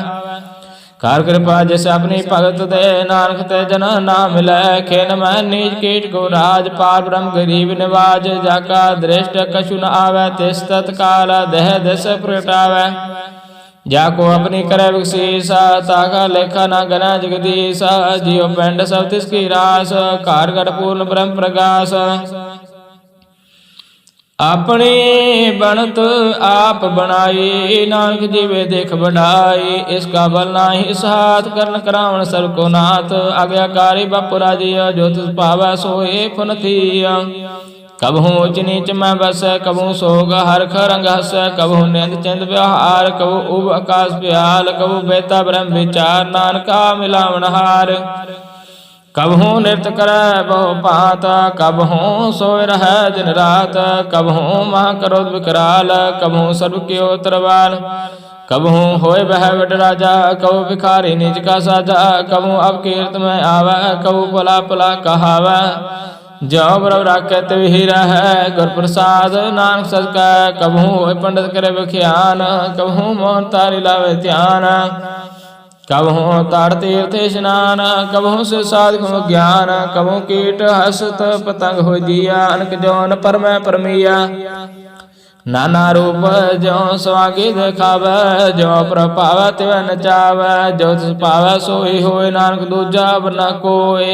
कार कृपा जैसे अपनी भगत दे, नानक ते जना ना मिले, खेन मैं नीच कीट को राज, पार ब्रह्म गरीब निवाज, जाका दृष्ट कछु न आवे, तिस तत्काल देह दिस प्रगटावे, जाको अपनी करे विकसीसा, ताका लेखा न गना जगदीसा, जियो पेंड सब तिसकी रास, कारगढ़ पूर्ण ब्रह्म प्रकाश, अपनी बनत आप बनाई, नानक जीवे देख बढ़ाई, इसका बल नाही साथ, करण करावण सब को नाथ, आज्ञाकारी बापू राजिया, जो तिस पावै सोए फुन थिया, कबहू ऊंच नीच में बस, कबहू सोग हरख रंग हस, कबहू निंद चिंद व्यवहार, कबहू उब आकाश प्याल, कबहू बेता ब्रह्म विचार, नानका मिलावण हार, कबहू नृत्य करे बहु पात, कबहू सोय रहे दिन रात, कबहू महा क्रोध विकराल, कबहू सर्व की तरवाल, कबहू होय बह बट राजा, कबहू भिखारी नीच का साजा, कबहू अब कीर्त में आवे, कबहू पला पला कहावे, जो बरव राखे तिव ही रहे, गुर प्रसाद नानक सच कै, कबहू होय पंडित करे विख्यान, कबहू मोहन तारी लावे ध्यान, कबहु ताड़ तीर्थ स्नान, कबहु से साधु ज्ञान, कबहु कीट हस्त पतंग हो जिया, अनक जौन पर मैं परमिया। नाना रूप ज्यों स्वागी देखावै, ज्यों प्रभावै तिवै नचावै, जो तिस पावै सोई होय, नानक दूजा न कोय।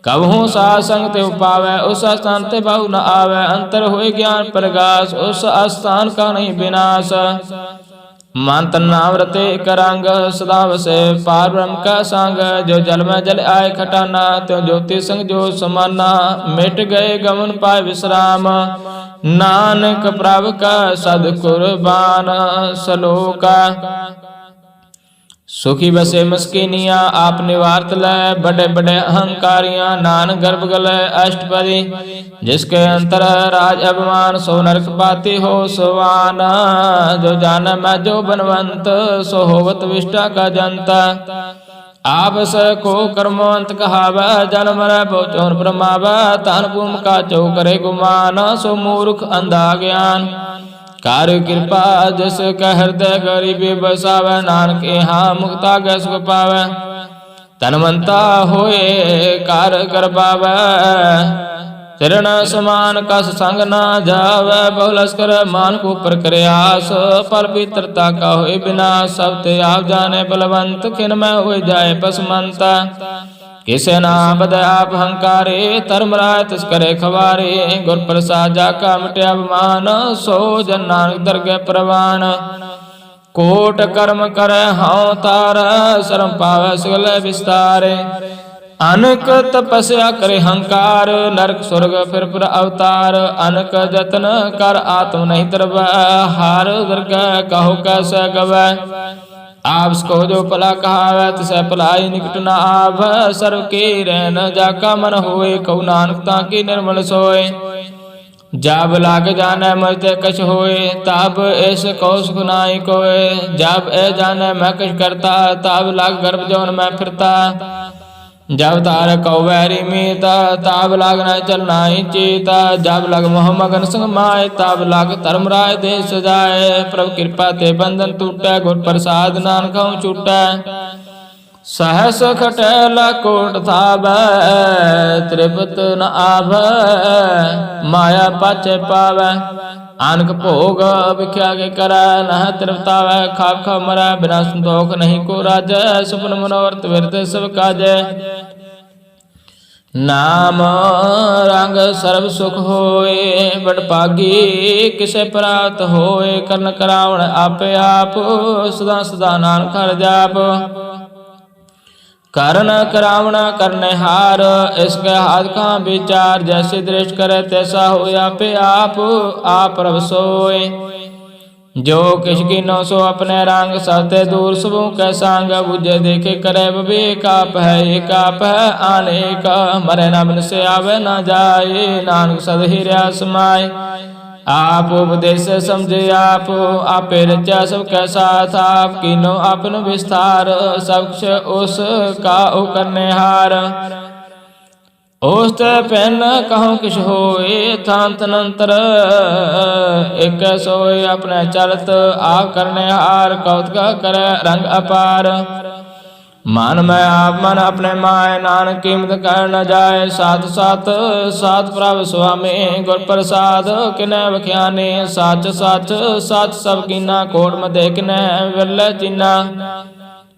कबहु साध संग ते पावै, उस स्थान ते बहु न आवै, अंतर होय ज्ञान प्रगास, उस स्थान का नहीं विनाश। मन तन नाम रते करंग, सदा वसे पार ब्रह्म का संग, जो जल में जल आए खटाना, त्यों ज्योति संग जो समाना, मिट गए गमन पाए विश्राम, नानक प्रभु का सद कुर्बान। सलोका सुखी बसे मस्किनिया, आप निवारत लै, बड़े बड़े अहंकारियां, नान गर्भ गलै अष्टपदी, जिसके अंतर राज अभिमान, सो नरक पाती हो सुवान। जो जान मैं जो बनवंत, सो होवत विष्टा का जनता, आपस को कर्मवंत कहावै, जन मरै बहुचोन भ्रमावै, तान भूम का चौ करे गुमान, सो मूर्ख अंधा ज्ञान। कार्य कृपा जस कह हृदय गरीबी बसावै, नानक यहाँ मुक्ता गै सुख पावै, तनवंता होए कार कर पावै, चरण समान कस संग ना जावै, बहुलस्कर मान को पर करे आस, फल पित्रता का होए विनाश, सब ते आप जाने बलवंत, खिन में हो जाए पसमंता। किसे ना बद आप हंकारे, धर्म राय तिस करे खवारे, गुर प्रसाद जाका मिटे अभिमान, सो जन नानक दरगह प्रवान। कोट कर्म करे हाँ तार, शर्म पावे सगल विस्तारे, अनक तपस्या करे हंकार, नरक स्वर्ग फिर पर अवतार, अनक जतन कर आत्म नहीं तरवै, हार दरगह कहो कैसे गवै। आपको जो पला कहावै, तिसै पलाई निकट न आव, सर्व के रहन जाका मन होए, कहु नानक ताकी निर्मल सोए। जब लाग जाने मजते कछ होए, तब ऐस कौ सुख नाई कोय, जब ए जाने मैं कछ करता, तब लाग गर्भ जौन मैं फिरता, जब तार कौ वैरी मीता, तब लाग न चल नाई चीता, जब लग मोह मगन संग माय, तब लाग धर्म राय दे सजाए, प्रभु कृपा ते बंधन टूटै, गुर प्रसाद नानक छूटै। सहस खटेला कोट थावै, त्रिपत न आवै, माया पाछे पावै, आनक भोग भिख्या के करै, नह तृप्तावै, खाप खाप मरै, बिना संतोख नहीं को राजै, सुपन मनोरथ विरत सब काजै। नाम रंग सर्व सुख होए, बड़ पागी किसे प्राप्त होए, करन करावण आपे आप, सदा सदा नानक हर जाप। करन करावण करने हार, इसके हाथ का विचार, जैसे दृष्ट करे तैसा हो आपे आप प्रभ सोए। जो किस की नौ सो अपने रंग, सबते दूर सबों के संग, बुझे देखे करे विवेक, आप है एक आप है अनेक, मरे न बिन से आवे न जाए, नानक सद हिरया समाए। आप उपदेश समझे आप, आपे रचा सबके साथ, आप कीनो अपन विस्तार, सब उस का ओ करने हार। ओस्त पैन कहूँ किश होए, थान तनंतर एक सोए, अपने चलत आप करने हार, कौतक करे रंग अपार। मान में आप मन अपने माय, नानक कीमत कर न जाए, साथ साथ साथ प्रभु स्वामी, गुर प्रसाद किने बख्याने, साच साच साच सब कीना, कोट मधे किने विरल चीना।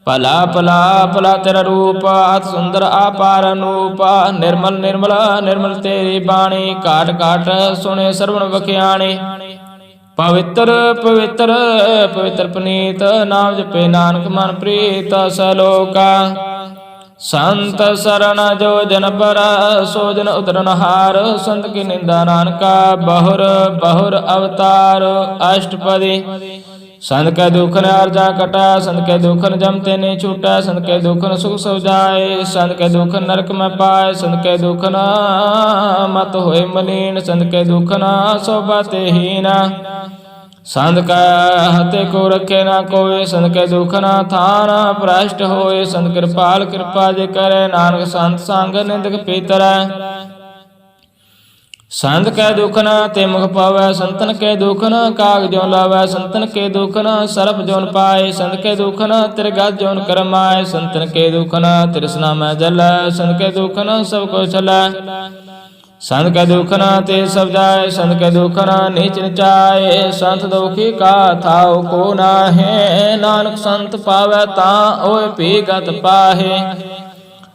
पला पला पला तेरा रूप, अत सुंदर अपार अनूप, निर्मल निर्मल निर्मल तेरी बाणी, काट काट सुने श्रवण बख्याणी। पवित्र पवित्र पवित्र पुनीत, नाम जपे नानक मन प्रीत। सलोका संत शरण जो जन पर, सो जन उतरन हार, संत की निंदा नानका, बहुर बहुर अवतार। अष्टपदी संत के दुख न अर्जा कटा, संत के दुख न जमते नहीं छूटा, संत के दुख न सुख सब जाए, संत के दुख नरक में पाए, संत के दुख न मत होए मलिन, संत के दुख न सोबते हीना। संत का हते को रखे ना कोई, संत के दुख न थान भ्रष्ट होए, संत कृपाल कृपा जे करे, नानक संत संग निंदक पीतर। ਸੰਤ ਕੈ ਦੁਖ ਨ ਤੇ ਮੁਖ ਪਾਵੈ, ਸੰਤਨ ਕੇ ਦੁਖ ਨ ਕਾਗ ਜਿਉ ਲਾਵੈ, ਸੰਤਨ ਕੇ ਦੁਖ ਨ ਸਰਪ ਜੋਨ ਪਾਏ, ਸੰਤ ਕੇ ਦੁਖ ਨ ਤਿਰ ਗਤ ਜੋਨ ਕਰਮਾਏ, ਸੰਤਨ ਕੇ ਦੁਖ ਨ ਤਿਰਸਨਾ ਮੈਂ ਜਲੈ, ਸੰਤ ਕੇ ਦੁਖ ਨ ਸਭ ਕੋ ਚਲੈ, ਸੰਤ ਕੈ ਦੁਖ ਨ ਤੇ ਸਭ ਜਾਏ, ਸੰਤ ਕੈ ਦੁਖ ਨ ਨੀਚ ਨਿਚਾਏ, ਸੰਤ ਦੁਖੀ ਕਾ ਥਾਉ ਕੋ ਨਾਹੈ, ਨਾਨਕ ਸੰਤ ਪਾਵੈ ਤਾਂ ਓਏ ਭੀ ਗਤ ਪਾਹੇ।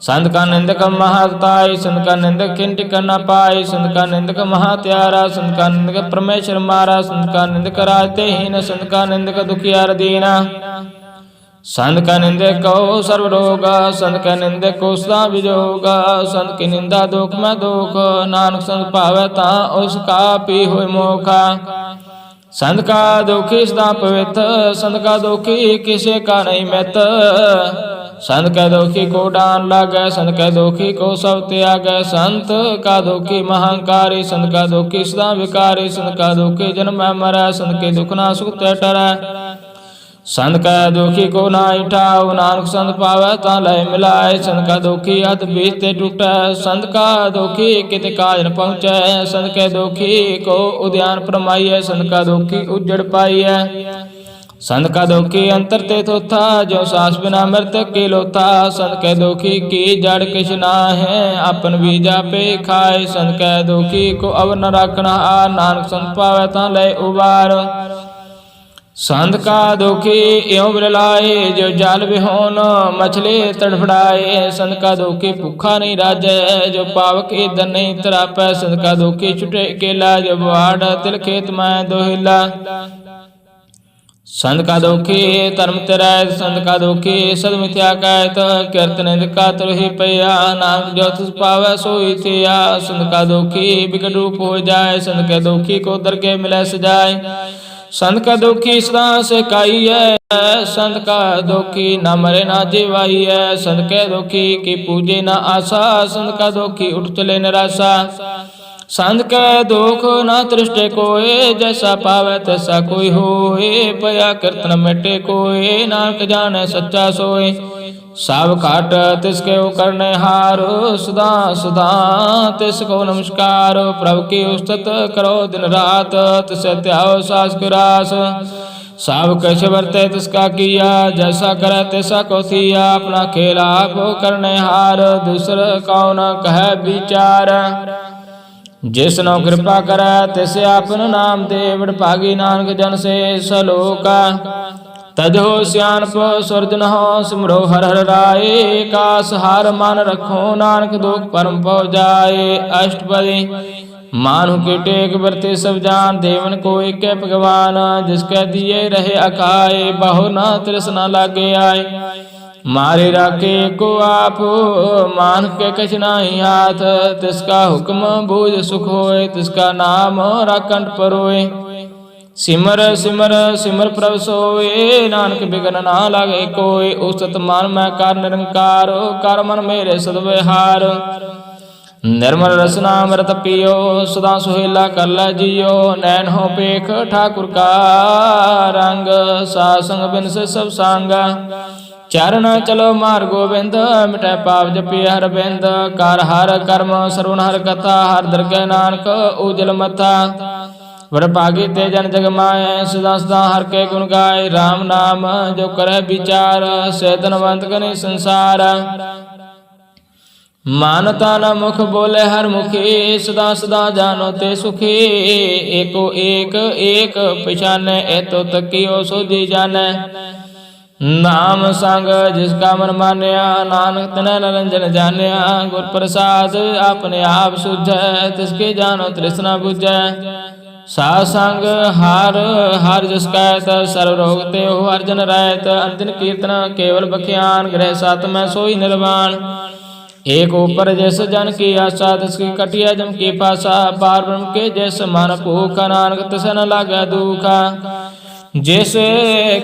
संत का निंदक महाताई, संत का निंदक किंट करना पाई, संत का निंदक महात्यारा, संत का निंदक परमेश्वर मारा, संत का निंदक राजते हीन, संत का निंदक दुखियार दीना, संत का निंदक को सर्व रोग, संत का निंदक को सदा विजोग, संत की निंदा दुख में दुख, नानक संत पावै ता उसका पी हुए मोखा। संत का दुखी सदा पवित्र, संत का दुखी किसे का नहीं मित, संत कै दुखी को डान लागै, संत कै दुखी को सब त्यागै, संत का दुखी महांकारी, संत का दुखी सदा विकारी, संत का दुखी जन्म मरै, संत के दुख ना सुख ते टरै, संत कै दुखी को ना ठाव, नानक संत पावै ता लय मिलाए, संत का दुखी हथ बीच ते टूटै, संत का दुखी कित काज न पहुँचै, संत कै दुखी को उद्यान परमाइए, संत का दुखी उजड़ पाइए, संत का दुखी अंतर ते थोथा, जो सास बिना मृत के लोथा, संत कै दुखी की जड़ किछ ना है, अपन बीजा पे खाए, संत कै दुखी को अब न रखना, नानक संत पावै ता लय उबार, संत का दुखी एवं बिरलाए, जो जाल बिहोन मछली तड़फड़ाए, संत का दुखी भूखा नहीं राजै, जो पावक ईंधन नहीं तरापै, संत का दुखी छुटे अकेला, जो बुआड़ तिल खेत में दोहिला, संत का दुखी धर्म तिरैत, संत का दुखी सद मिथ्या कहत, कीर्तन का तुरहि पैया, नाम जो तुझ पावै सोई थिया, संत का दुखी विकट रूप हो जाए, संत के दुखी को दरगे मिलै सजाए, संत का दुखी सदा से काई है, संत का दुखी ना मरे ना जीवाई है, संत के दुखी की पूजे ना आशा, संत का दुखी उठ चले निराशा, संत कै दुख न तृष्टे कोय, जैसा पावै तैसा कोई होए, पया कीर्तन मिटे कोय, नानक जाने सच्चा सोए, सब घाट तिसके करने हार, सदा सदा तिसको नमस्कार, प्रभु की उस्तत करो दिन रात, तिसे त्याओ सास की रास, सब कछ वर्ते तिसका किया, जैसा करे तैसा को थिया, अपना खेल आप करने हार, दूसर कौन कह विचार, जिसनो कृपा करै तिसे आपन नाम दे, वडभागी नानक जन से सलोका, तजो सियानप सुरजन हो सिमरो हर हर राय, कास हार मान रखो नानक दुख परम पौ जाए, अष्टपदी मानु के टेक बरते सब जान, देवन को एक भगवान, जिसके दिए रहे अखाए, बहु न तृष्णा लागे आए, मारे राखे को आप मान के कछ नाही हाथ, तिसका हुक्म बूझ सुख होए, तिसका नाम राखंड परोए, सिमर सिमर सिमर प्रभ सोए, नानक बिघन ना लागे कोय, उस्तत मान मैं कर निरंकार, कर मन मेरे सदव्यहार, निर्मल रसना अमृत पियो, सदा सुहेला कर लै जियो, नैन हो पेख ठाकुर का रंग, सासंग बिन से सब सांगा, चरण चलो मार गोविंद, मिटै पाप जपि हर बिंद, कर हर कर्म श्रवण हर कथा, हर दरगह नानक उजल मथा, वडभागी ते जन जग माए, सदा सदा हर के गुण गाए, राम नाम जो करे विचार, से धनवंत गने संसार, मानता न मुख बोले हर मुखी, सदा सदा जानो ते सुखी, एको एक एक पहचाने, एतो तकियो सोझी जाने, नाम संग जिसका मन मान्या, नानक तनै निरंजन जान्या, गुर प्रसाद अपने आप सुझै, तिसके जानो तृष्णा बुझै, साध संग हार हार जिस कहत, सर्व रोग ते हो हर जन रहत, अंतिम कीर्तन केवल बख्यान, ग्रह सात में सोई निर्वाण, एक ऊपर जैसे जन की आशा, तिसकी कटिया जम की पासा, पार ब्रह्म के जैसे मन भूखा, नानक तिस न लागे दुखा, जिस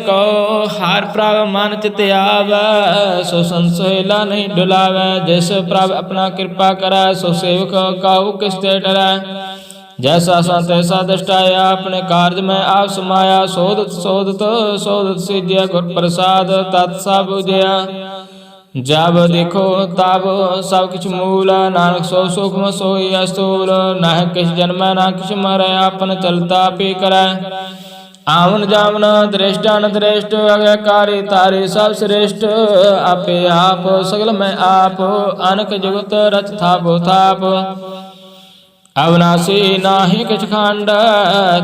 को हार प्रभ मन चित आवे, सो संसोला नहीं डुलावे, जिस प्रभ अपना कृपा करे, सो सेवक काहू किसते डरै, जैसा संत तैसा दृष्टाया, अपने कार्य में आप समाया, शोधत शोधत शोधत सिद्धिया, गुर प्रसाद तत्सा बुझया, जब देखो तब सब किछ मूल, नानक सो सूक्ष्म सोई अस्तूल। न किछ जन्म न किछ मरै, आपन चलता पे करै। आवन जावन दृष्ट अनदृष्ट, अज्ञकारी तारे सब श्रेष्ठ। आपे आप सगल मैं आप, अनक जुगत रच थापो थाप। अविनाशी नाहि किछ खंड,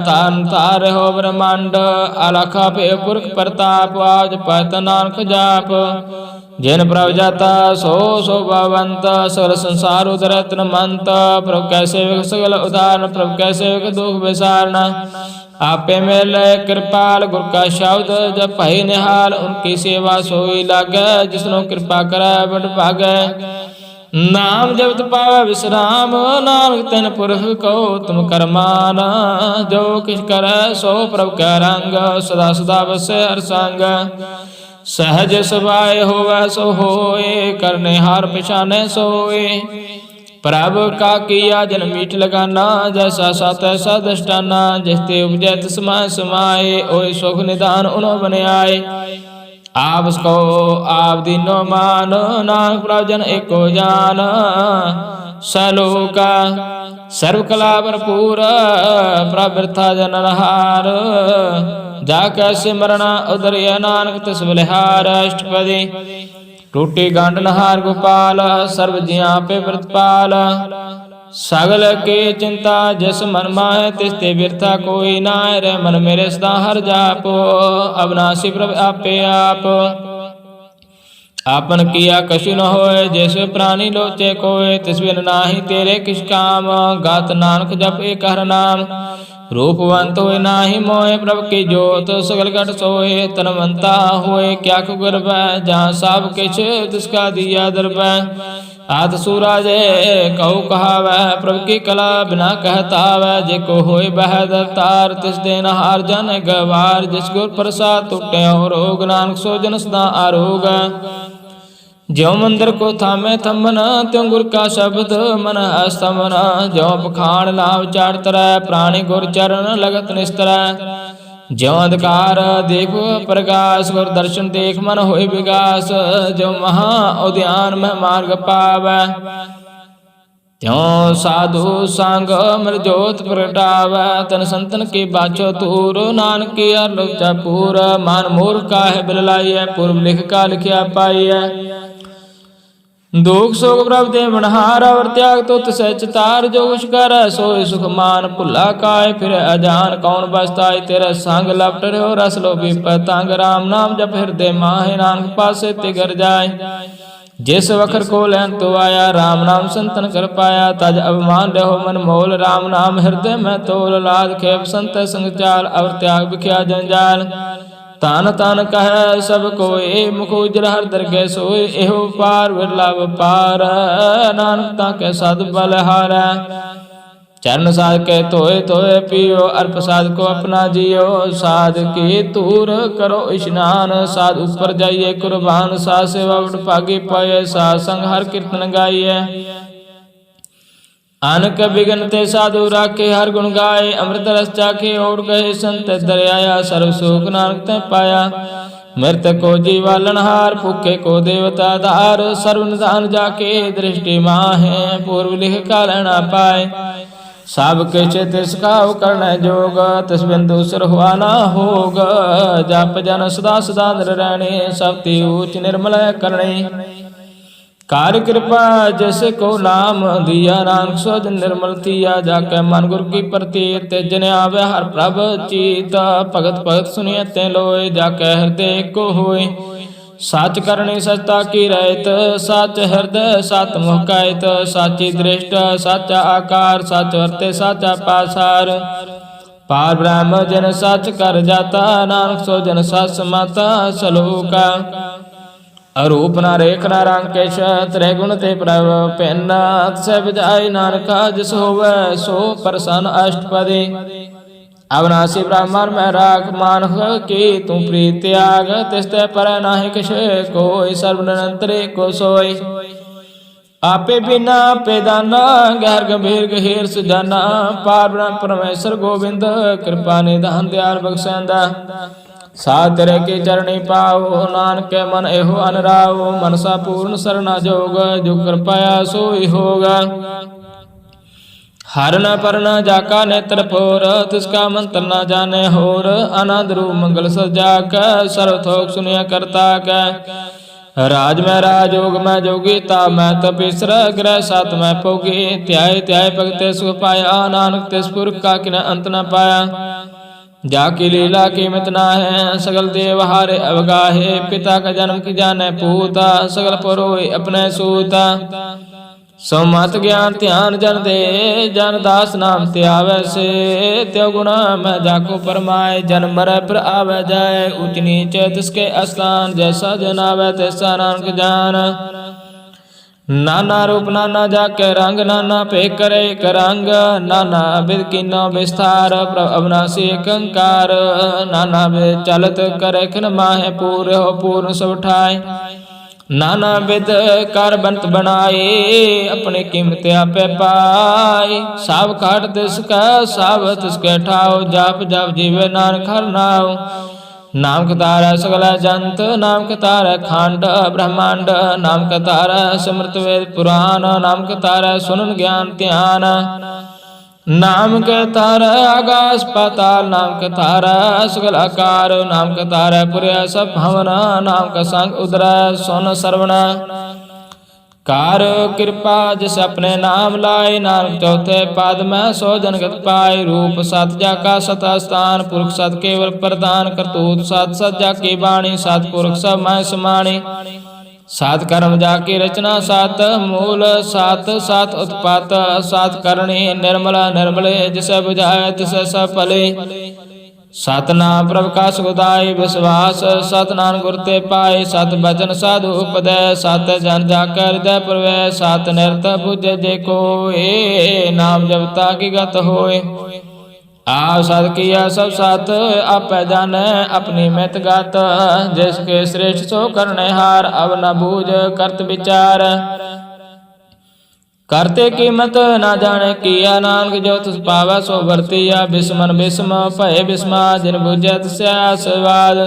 तान तार हो ब्रह्मांड। अलख पे पुरख प्रताप, आज पत नानक जाप। जिन प्रभ जाता सो शोभावंत, सगल संसार उदरत मंत। प्रभु कैसे सगल उदाहरण, प्रभु कैसे दुख विसारण। आपे मिल कृपाल, गुर का शब्द जब पही निहाल। उनकी सेवा सोई लागे, जिसनो कृपा करे बड़ भागे। नाम जपत पावै विश्राम, नानक तिन पुरख को तुम करमान। जो किछ करे सो प्रभु कै रंग, सदा सदा बसै हर संग। सहज सभाए होवै सो होए, करने हार पिछाने सोए। प्रभु का किया जन मीठ लगाना, जैसा सा तैसा दृष्टाना। जिसते उपजै तिस समाय समाए, ओए सुख निदान उनो बन आए। आप उसको आप दीनो मान, नानक प्रभु जन एको जान। सलोका सर्व कला भरपूर, प्रभु बिरथा जन हार। जाके सिमरना उदरिय, नानक तिस बलिहार। अष्टपदी टूटी गांड नहार गोपाल, सर्व जिया पे व्रतपाल। सगल के चिंता जिस मन माहे, तिस ते बिरथा कोई नाय। रे मन मेरे सदा हर जापो, अविनाशी प्रभु आपे आप। आपन किया कछु न होए, जैसे प्राणी लोचे कोय। तिस बिन नाही तेरे किस काम, गात नानक जप एक हर नाम। रूपवंत होए नाही मोए, प्रभु की जोत सगल घट सोए। तनवंता होए क्या को गर्भ, जहाँ सब किछ तिसका दिया दर्भ। आद सूरज कहु कहावै, प्रभु की कला बिना कहतावै। जेको होए बह दरतार, तिस दिन हार जन गवार। जिस गुर प्रसाद टूटे हो रोग, नानक सो जन सदा आरोग। ज्यों मंदिर को थामे थंबन, त्यों गुर का शब्द मन स्तमन। ज्यों पखाण नाम चार तरह, प्राणी गुर चरण लगत निस्तर। ज्यों अंधकार देखो प्रकाश, गुर दर्शन देख मन होए विकास। ज्यों महा उद्यान में मार्ग पावै, त्यों साधु संग मृ जोत प्रगटावै। तन संतन की बाछो तूर, नानक की लोचा पूर। मान मूर्ख का है बिल लाइय, पूर्व लिख का लिखिया पाइय। दुख शोक प्रभु दे बनहार, और त्याग तो तिसै चितार। जो कुछ कर सोई सुख मान, भुला काय फिर अजान। कौन बसताई तेरा संग, लपट रहो रस लोभी पतंग। राम नाम जप हृदय माहे, नानक पासे तिगर जाय। जिस वखर को लैन तो आया, राम नाम संतन कर पाया। तज अभिमान रहो मन मोल, राम नाम हृदय में तोल। लाद खेप संत संग चाल, और त्याग बिख्या जंजाल। तान तान कह सब कोय, मुख उजर हर दरगह सोय। एहो पार विरलाभ पार, नानक ताके साध बलहार। चरण साध के तोय तोय पियो, अर्प साध को अपना जियो। साध के तूर करो स्नान, साध ऊपर जाइए कुर्बान। साध सेवा बड़ भागी पाए, साध संग हर कीर्तन गाइए। अनक बिघन ते साधु राखे, हर गुण गाए। अमृत रस चाखे और गए, संत दरियाया। सर्व सुख नानक ते पाया। मृत को जीवालन हार, भूखे को देवता धार। सर्व निधान जाके दृष्टि माहे, पूर्व लिख का लेना पाए। सब किछ तिसका करने जोग, तिस बिन दूसर हुआ ना होग। जप जन सदा सदा निर रहने, सब ती ऊच निर्मल करने। कार्य कृपा जैसे को नाम दिया, नानक सो जन निर्मल थिया। जाके मन गुर की प्रतीत, जन आवे हर प्रभ चीत। भगत भगत सुनिए ते लोय, जाके हृदय को होय। सच करनी सचता की रहत, सच हृदय सत मुख कहत। साची दृष्ट साचा आकार, सच वर्ते साचा पासार। पार ब्रह्म जन सच कर जाता, नानक सो जन सच समाता। सलोका अरूप न रेख न रंग केश, त्रै गुण ते प्रभ भिन्न। तिसै बजाय नानका जिस होवै, सो प्रसन्न अष्टपदी। अविनाशी ब्राह्मण में राख, मानह की तू प्रीत त्याग। तिस ते पर नाहि किछ कोय, सर्व निरंतरे को सोय। आपे बिना आपे दाना, गहर गंभीर गहीर सुजाना। पार ब्रह्म परमेश्वर गोविंद, कृपा निधान दयाल बख्शेंदा। साथ तेरे की चरणी पाओ, नानक के मन एहो अनराओ। मनसा पूर्ण सरना जोग, जो कृपया सोई होगा। हर न पर न जाका नेत्र पोर, तिसका मंत्र न जाने होर। अनंद रूप मंगल सजा कै, सर्वथोक सुनिया करता कै। राज में राजयोग में जोगी, ता मैं तपीसर ग्रह सात में पोगी। त्याय त्याय भगते सुख पाया, नानक तिस पुरख का किन अंत न पाया। जाकी लीला कीमत ना है, सगल देव हारे अवगाहे। पिता का जन्म की जाने पूता, सगल परोए अपने सूता। समत ज्ञान ध्यान जन दे, जन दास नाम त्यावे से। त्यो गुणा मैं जाको परमाए, जन मरै पर आवे जाए। ऊंच नीच तिसके स्थान, जैसा जन आवे तैसा नानक जान। नाना रूप नाना जाके रंग, नाना पे करे करंग। नाना विध कीनो विस्तार, प्रभ अविनाशी कंकार। नाना विध चलत करे खिन माहे, पूरे हो पूर्ण सब ठाए। नाना विध कर बंत बनाए, अपने कीमत आपे पाए। साव खाट तिसका साव तिसके ठाओ, जाप जाप जीवे नानक हर नाव। नाम कतार सगल जंत, नाम कतार खांड ब्रह्मांड। नाम कतार समृत वेद पुराण, नाम कतार सुनन ज्ञान ध्यान। नाम के तार आकाश पाताल, नाम के तार सगल आकार। नाम के तार पुरय सब भवन, नाम का संग उदर सोन सरवण। कार कृपा जिस अपने नाम लाए, नानक चौथे पाद में सो जनगत पाए। रूप सत जाका सत स्थान, पुरख सत केवल प्रदान। करतूत सत सत जाकी बाणी, सात पुरख सब मैं समाणी। सात कर्म जाकी रचना, सात मूल सात सात उत्पात। सात करणी निर्मला निर्मले, जिसे बुझाए तिसे सब फले। सतनाम प्रभ का सुखदाई विश्वास, सतनाम गुर ते पाए। सत बचन साधु उपदय, सत जन जाकर हृदय प्रवेश। सत निरत बुझे जे कोय, नाम जपता की गत होए। आप सत किया सब सत, आप जाने अपनी मित गत। जिसके श्रेष्ठ सो करने हार, अब न बूझ करत विचार। करते कीमत ना जाने किया, नानक जो तुस पावा सो वर्तिया। बिस्मन बिस्म भय बिस्मा, जिन बुझत स्यासवाद।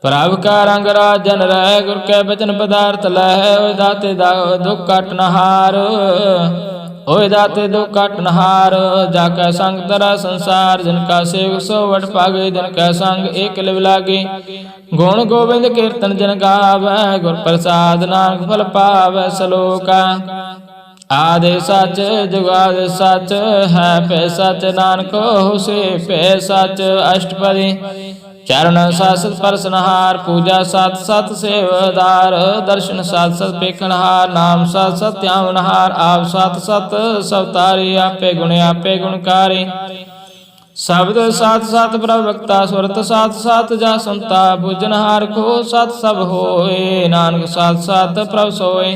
प्रभ का रंग राजन रह, गुर के बचन पदार्थ लह। ओय दाते दुख काट नहार, ओय दाते दुख काट नहार। जाका संग तरा संसार, जिनका सेवक सो वट पागे। जिनका संग एक लिव लागे, गुण गोविंद कीर्तन जन गावै। गुर प्रसाद नानक फल पावै सलोका। आदि सच जुगाद सच है, पे सच नानक होसे पे सच। अष्टपदी चरण सात सत परसनहार, पूजा सात सत सेवदार। दर्शन सात सत पेखनहार, नाम सात सत त्यावनहार। आप सात सत सवतारी, आपे गुण आपे गुणकारी। शब्द सात सात प्रवक्ता, सुरत सात सात जा संता। भुजनहार को सात सब होए, नानक सात सात प्रभ सोए।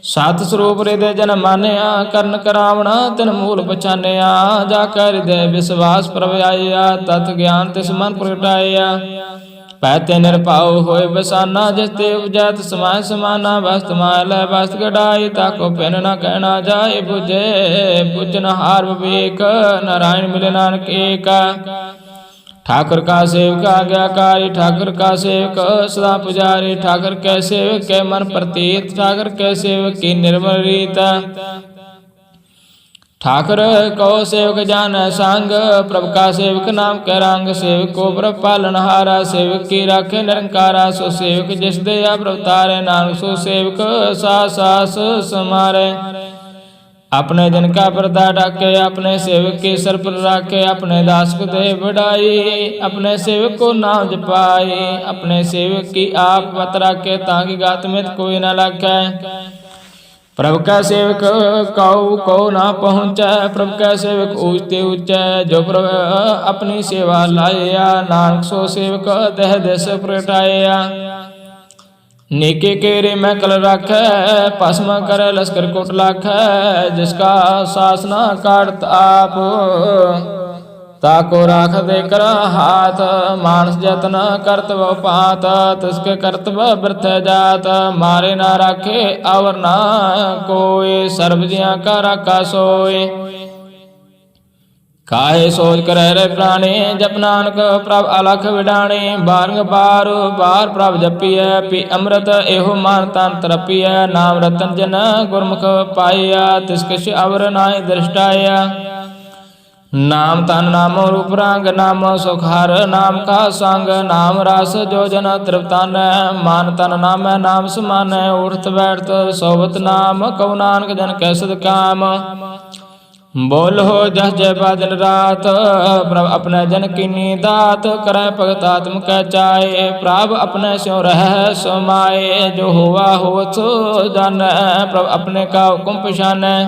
सत स्वरूप हृदय जन मानिया, करण करावना तिन मूल पछानिया। जाकर हृदय विश्वास प्रभ आया, तत् ज्ञान तिस मन प्रगटाया। पैते निरपाओ होए बसाना, जिस ते उपजै तिस समाय समाना। वस्त माल वस्त गढ़ाई, ताको पिन न कहना जाए। बुझे बुझनहार विवेक, नारायण मिले नानक एका। ठाकुर का सेवक आज्ञाकारी, ठाकुर का सेवक सदा पुजारी। ठाकुर के सेवक के मन प्रतीत, ठाकुर के सेवक की निर्मल रीत। ठाकुर को सेवक जान संग, प्रभु का सेवक नाम के रंग। सेवक को प्रभु पालनहारा, सेवक की राखे निरंकारा। सो सेवक जिस दया प्रभु तारे, नानक सो सेवक सास सास समारे। अपने जन का पर्दा ढाके, अपने सेवक के सर पर राखे। अपने दास को दे बढ़ाई, अपने सेवक को नाम जपाई। अपने सेवक की आप पत राखे, ताकि गात में कोई न लाखे। प्रभु का सेवक कौ ना पहुँचे, प्रभु का सेवक ऊंचते ऊंचे। जो प्रभु अपनी सेवा लाया, नानक सो सेवक देह देश प्रगटाया। नेके केरे में कल राखै, भस्म करे लश्कर कोट लाखै। जिसका शासना काटत आप, ताको राख दे कर हाथ। मानस जतन करत वो पात, तिसके करतब बृथ जात। मारे ना राखे अवर ना कोय, सर्व जिया का राखा सोय। ਕਾਹੇ ਸੋਚ ਕਰੈ ਰੇ ਪ੍ਰਾਣੇ, ਜਪ ਨਾਨਕ ਪ੍ਰਭ ਅਲਖ ਵਿਡਾਣੇ। ਬਾਰ ਬਾਰ ਪ੍ਰਭ ਜਪੀਐ, ਪੀ ਅੰਮ੍ਰਿਤ ਇਹੋ ਮਨ ਤਨ ਤਰਪੀਐ। ਨਾਮ ਰਤਨ ਜਨ ਗੁਰਮੁਖ ਪਾਇਆ, ਤਿਸ ਕਿਛ ਅਵਰ ਨਾਹਿ ਦ੍ਰਿਸ਼ਟਾਇਆ। ਨਾਮ ਤਨ ਨਾਮੋ ਰੂਪ ਰੰਗ, ਨਾਮੋ ਸੁਖ ਹਰ ਨਾਮ ਕਾ ਸੰਗ। ਨਾਮ ਰਸ ਜੋ ਜਨ ਤ੍ਰਿਪਤਾਨੈ, ਮਨ ਤਨ ਨਾਮੈ ਨਾਮ ਸਮਾਨੈ। ਉਠਤ ਬੈਠਤ ਸੋਵਤ ਨਾਮ, ਕਉ ਨਾਨਕ ਜਨ ਕੈ ਸਦ ਕਾਮ। ਬੋਲੋ ਜਸ ਜੈ ਬਾ ਦਿਨ ਰਾਤ, ਪ੍ਰਭ ਆਪਣੇ ਜਨ ਕੀਨੀ ਦਾਤ। ਕਰੈ ਭਗਤ ਆਤਮ ਕੈ ਚਾਏ, ਪ੍ਰਭ ਆਪਣੇ ਸਿਉ ਰਹਿ ਸਮਾਏ। ਜੋ ਹੋਵਾ ਹੋਵਤ ਸੋ ਜਾਣੈ, ਪ੍ਰਭ ਆਪਣੇ ਕਾ ਹੁਕਮ ਪਛਾਨੈ।